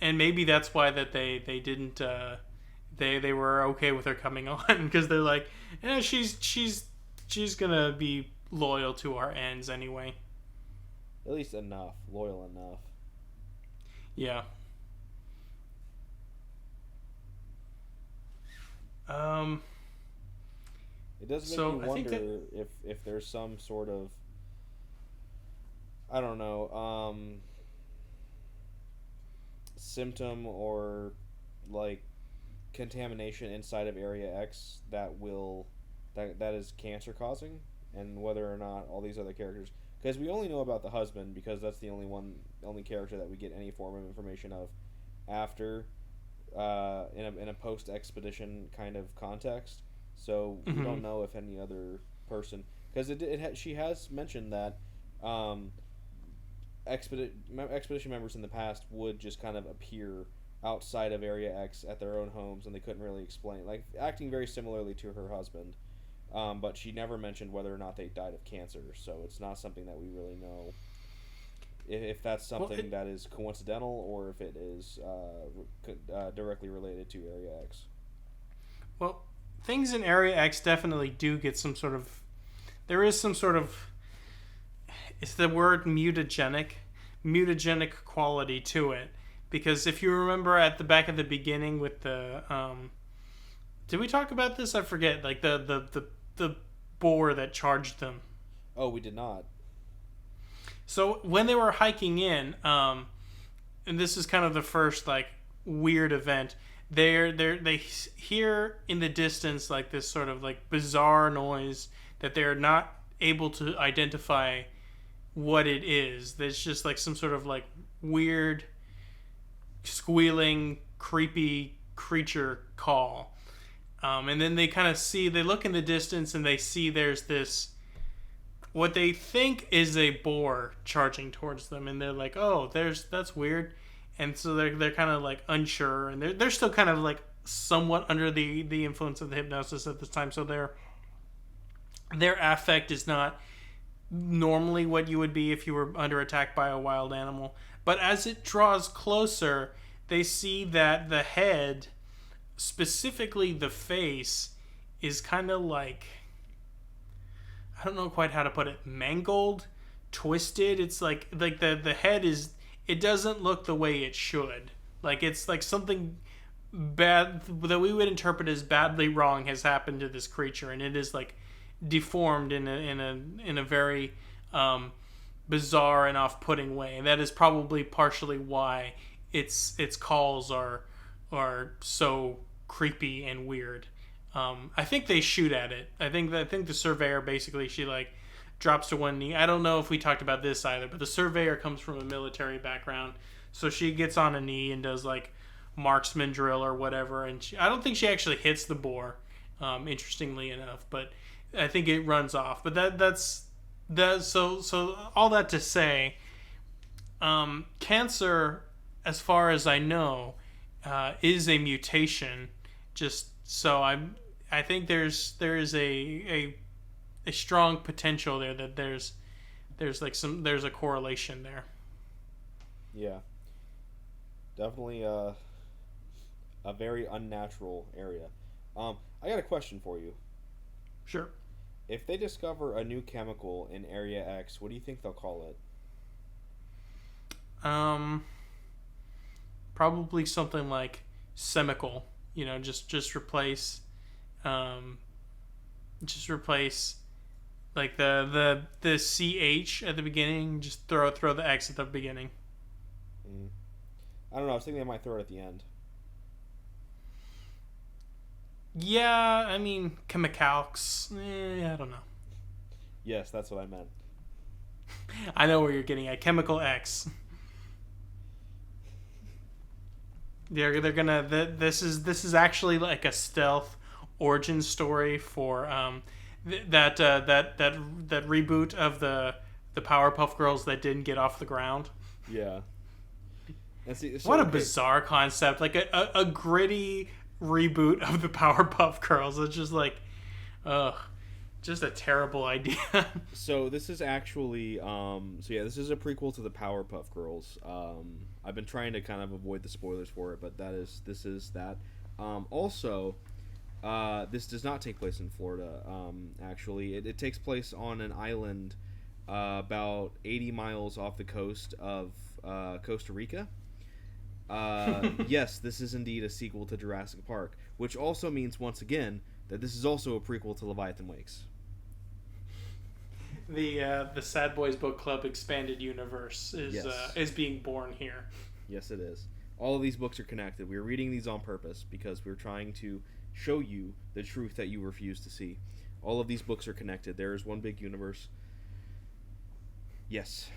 And maybe that's why that they didn't they were okay with her coming on, because they're like, yeah, she's gonna be loyal to our ends anyway. At least loyal enough. Yeah. It does make me wonder if there's some sort of, I don't know, symptom or like contamination inside of Area X that is cancer causing, and whether or not all these other characters, because we only know about the husband because that's the only character that we get any form of information of after in a post expedition kind of context. So we don't know if any other person, because she has mentioned that expedition members in the past would just kind of appear outside of Area X at their own homes, and they couldn't really explain, like acting very similarly to her husband. But she never mentioned whether or not they died of cancer, so it's not something that we really know if that's something that is coincidental or if it is directly related to Area X. Well, things in Area X definitely do get some sort of... There is some sort of... It's the word mutagenic quality to it. Because if you remember at the back of the beginning with the... did we talk about this? I forget. Like the boar that charged them. Oh, we did not. So when they were hiking in, and this is kind of the first like weird event, they hear in the distance like this sort of like bizarre noise that they're not able to identify what it is. There's just like some sort of like weird squealing, creepy creature call. And then they kind of they look in the distance and they see there's this what they think is a boar charging towards them, and they're like, "Oh, that's weird," and so they're kind of like unsure, and they're still kind of like somewhat under the influence of the hypnosis at this time, so their affect is not normally what you would be if you were under attack by a wild animal. But as it draws closer, they see that the head, specifically the face, is kind of like, I don't know quite how to put it, mangled, twisted. It's like the head is, it doesn't look the way it should. Like it's like something bad that we would interpret as badly wrong has happened to this creature, and it is like deformed in a very bizarre and off-putting way. And that is probably partially why its calls are so creepy and weird. I think they shoot at it. I think the surveyor basically, she like drops to one knee. I don't know if we talked about this either, but the surveyor comes from a military background, so she gets on a knee and does like marksman drill or whatever. And I don't think she actually hits the boar, interestingly enough, but I think it runs off. But that's so all that to say, cancer, as far as I know, is a mutation. Just so I think there is a strong potential there that there's a correlation there. Yeah, definitely a very unnatural area. I got a question for you. Sure. If they discover a new chemical in Area X, what do you think they'll call it? Probably something like semical. You know, just replace, just replace like the ch at the beginning. Just throw the x at the beginning. Mm. I don't know. I was thinking they might throw it at the end. Yeah, I mean chemicalcs. I don't know. Yes, that's what I meant. I know where you're getting at. Chemical X. They're gonna. This is actually like a stealth origin story for that reboot of the Powerpuff Girls that didn't get off the ground. Yeah. And see, so, what a bizarre concept! Like a gritty reboot of the Powerpuff Girls. It's just like, ugh, just a terrible idea. So this is actually, this is a prequel to the Powerpuff Girls. I've been trying to kind of avoid the spoilers for it, but this is that. Also, this does not take place in Florida. Actually, it takes place on an island about 80 miles off the coast of Costa Rica. Yes, this is indeed a sequel to Jurassic Park, which also means, once again, that this is also a prequel to Leviathan Wakes. The Sad Boys Book Club expanded universe is being born here. Yes, it is. All of these books are connected. We're reading these on purpose because we're trying to show you the truth that you refuse to see. All of these books are connected. There is one big universe. Yes.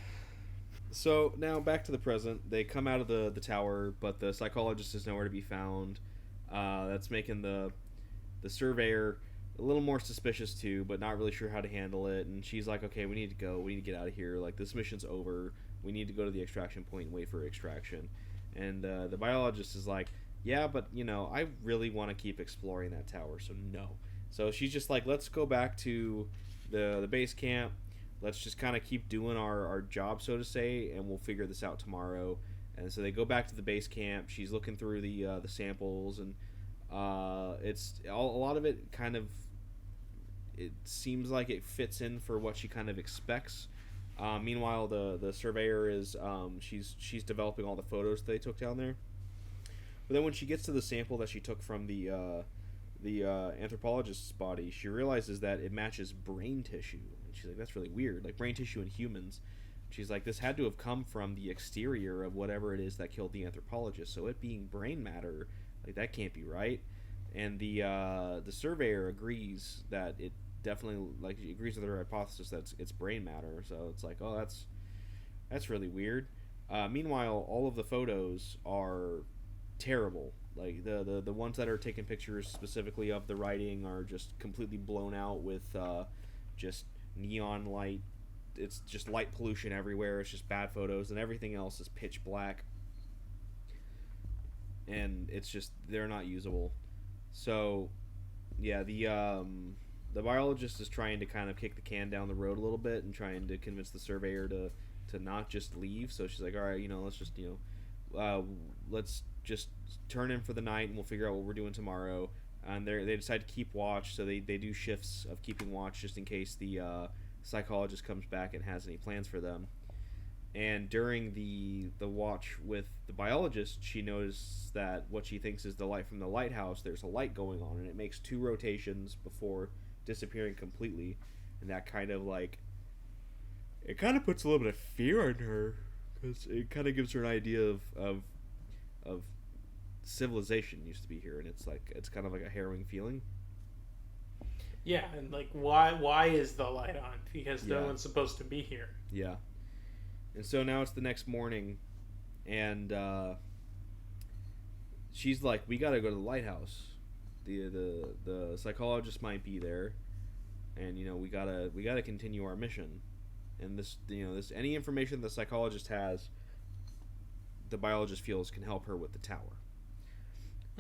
So now back to the present. They come out of the tower, but the psychologist is nowhere to be found. That's making the surveyor a little more suspicious too, but not really sure how to handle it. And she's like, okay, we need to go. We need to get out of here. Like, this mission's over. We need to go to the extraction point and wait for extraction. And the biologist is like, yeah, but, I really want to keep exploring that tower, so no. So she's just like, let's go back to the base camp. Let's just kind of keep doing our job, so to say, and we'll figure this out tomorrow. And so they go back to the base camp. She's looking through the samples, and it's a lot of it kind of, it seems like it fits in for what she kind of expects. Meanwhile, the surveyor is she's developing all the photos they took down there. But then when she gets to the sample that she took from the anthropologist's body, she realizes that it matches brain tissue. And she's like, that's really weird, like brain tissue in humans. She's like, this had to have come from the exterior of whatever it is that killed the anthropologist. So it being brain matter, like, that can't be right. And the surveyor agrees that it definitely, like, he agrees with her hypothesis that it's brain matter. So it's like, oh, that's really weird. Meanwhile, all of the photos are terrible. Like the ones that are taking pictures specifically of the writing are just completely blown out with just neon light. It's just light pollution everywhere. It's just bad photos, and everything else is pitch black. And it's just, they're not usable. So, yeah, the biologist is trying to kind of kick the can down the road a little bit and trying to convince the surveyor to not just leave. So she's like, all right, let's just, let's just turn in for the night and we'll figure out what we're doing tomorrow. And they decide to keep watch, so they do shifts of keeping watch just in case the psychologist comes back and has any plans for them. And during the watch with the biologist, she noticed that what she thinks is the light from the lighthouse, there's a light going on, and it makes 2 rotations before disappearing completely. And that kind of it kind of puts a little bit of fear in her, because it kind of gives her an idea of civilization used to be here, and it's kind of like a harrowing feeling. Yeah, and why is the light on? Because no one's supposed to be here. Yeah. And so now it's the next morning, and she's like, we gotta go to the lighthouse. The psychologist might be there, and we gotta continue our mission. And this any information the psychologist has, the biologist feels can help her with the tower.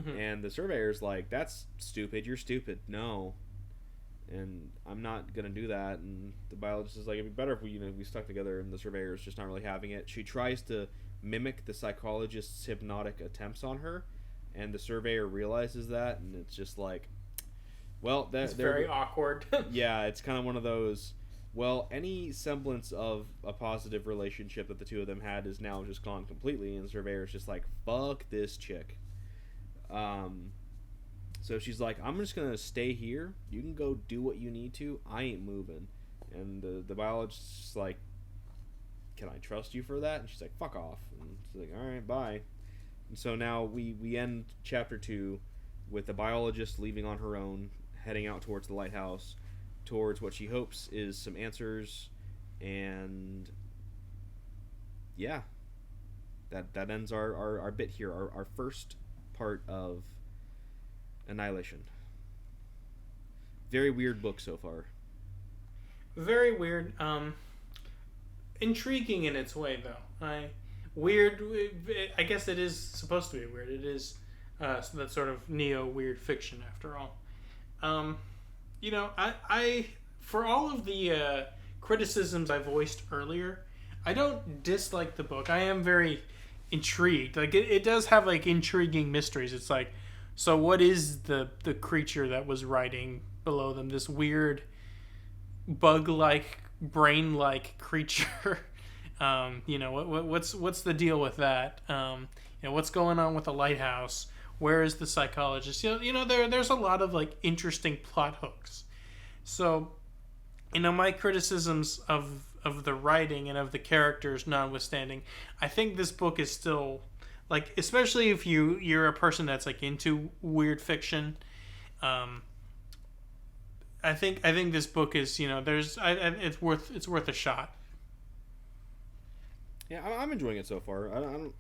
Mm-hmm. And the surveyor's like, that's stupid, you're stupid, no. And I'm not gonna do that. And the biologist is like, it'd be better if we stuck together. And the surveyor's just not really having it. She tries to mimic the psychologist's hypnotic attempts on her, and the surveyor realizes that, and it's just like, well, it's very awkward. Yeah, it's kind of one of those. Well, any semblance of a positive relationship that the two of them had is now just gone completely, and the surveyor's just like, fuck this chick. So she's like, I'm just going to stay here. You can go do what you need to. I ain't moving. And the biologist's like, can I trust you for that? And she's like, fuck off. And she's like, all right, bye. And so now we end chapter 2 with the biologist leaving on her own, heading out towards the lighthouse, towards what she hopes is some answers. And yeah, that ends our bit here, our first part of Annihilation. Very weird book so far. Very weird. Intriguing in its way, though. I guess it is supposed to be weird. It is that sort of neo-weird fiction, after all. I for all of the criticisms I voiced earlier, I don't dislike the book. I am very intrigued. It does have intriguing mysteries. It's like, so what is the creature that was writing below them? This weird bug-like, brain-like creature. What's the deal with that? What's going on with the lighthouse? Where is the psychologist? There's a lot of interesting plot hooks. So, my criticisms of the writing and of the characters notwithstanding, I think this book is still, especially if you're a person that's into weird fiction, I think this book is, it's worth a shot. Yeah, I'm enjoying it so far. I don't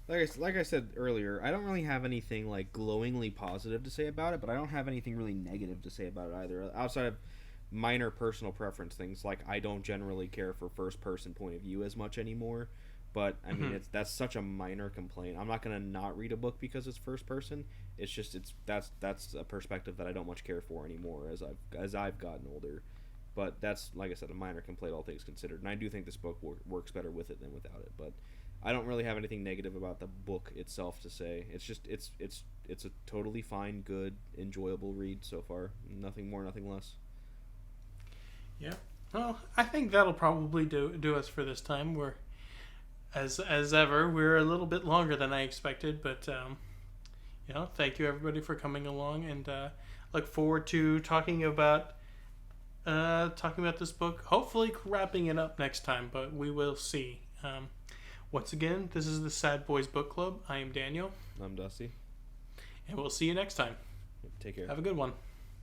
like I said earlier, I don't really have anything glowingly positive to say about it, but I don't have anything really negative to say about it either, outside of minor personal preference things. I don't generally care for first person point of view as much anymore. But I mean, that's such a minor complaint. I'm not gonna not read a book because it's first person. It's just that's a perspective that I don't much care for anymore as I've gotten older. But that's, like I said, a minor complaint, all things considered. And I do think this book works better with it than without it. But I don't really have anything negative about the book itself to say. It's just it's a totally fine, good, enjoyable read so far. Nothing more, nothing less. Yeah. Well, I think that'll probably do us for this time. As ever, we're a little bit longer than I expected, but thank you everybody for coming along, and look forward to talking about this book. Hopefully, wrapping it up next time, but we will see. Once again, this is the Sad Boys Book Club. I am Daniel. I'm Dusty, and we'll see you next time. Take care. Have a good one.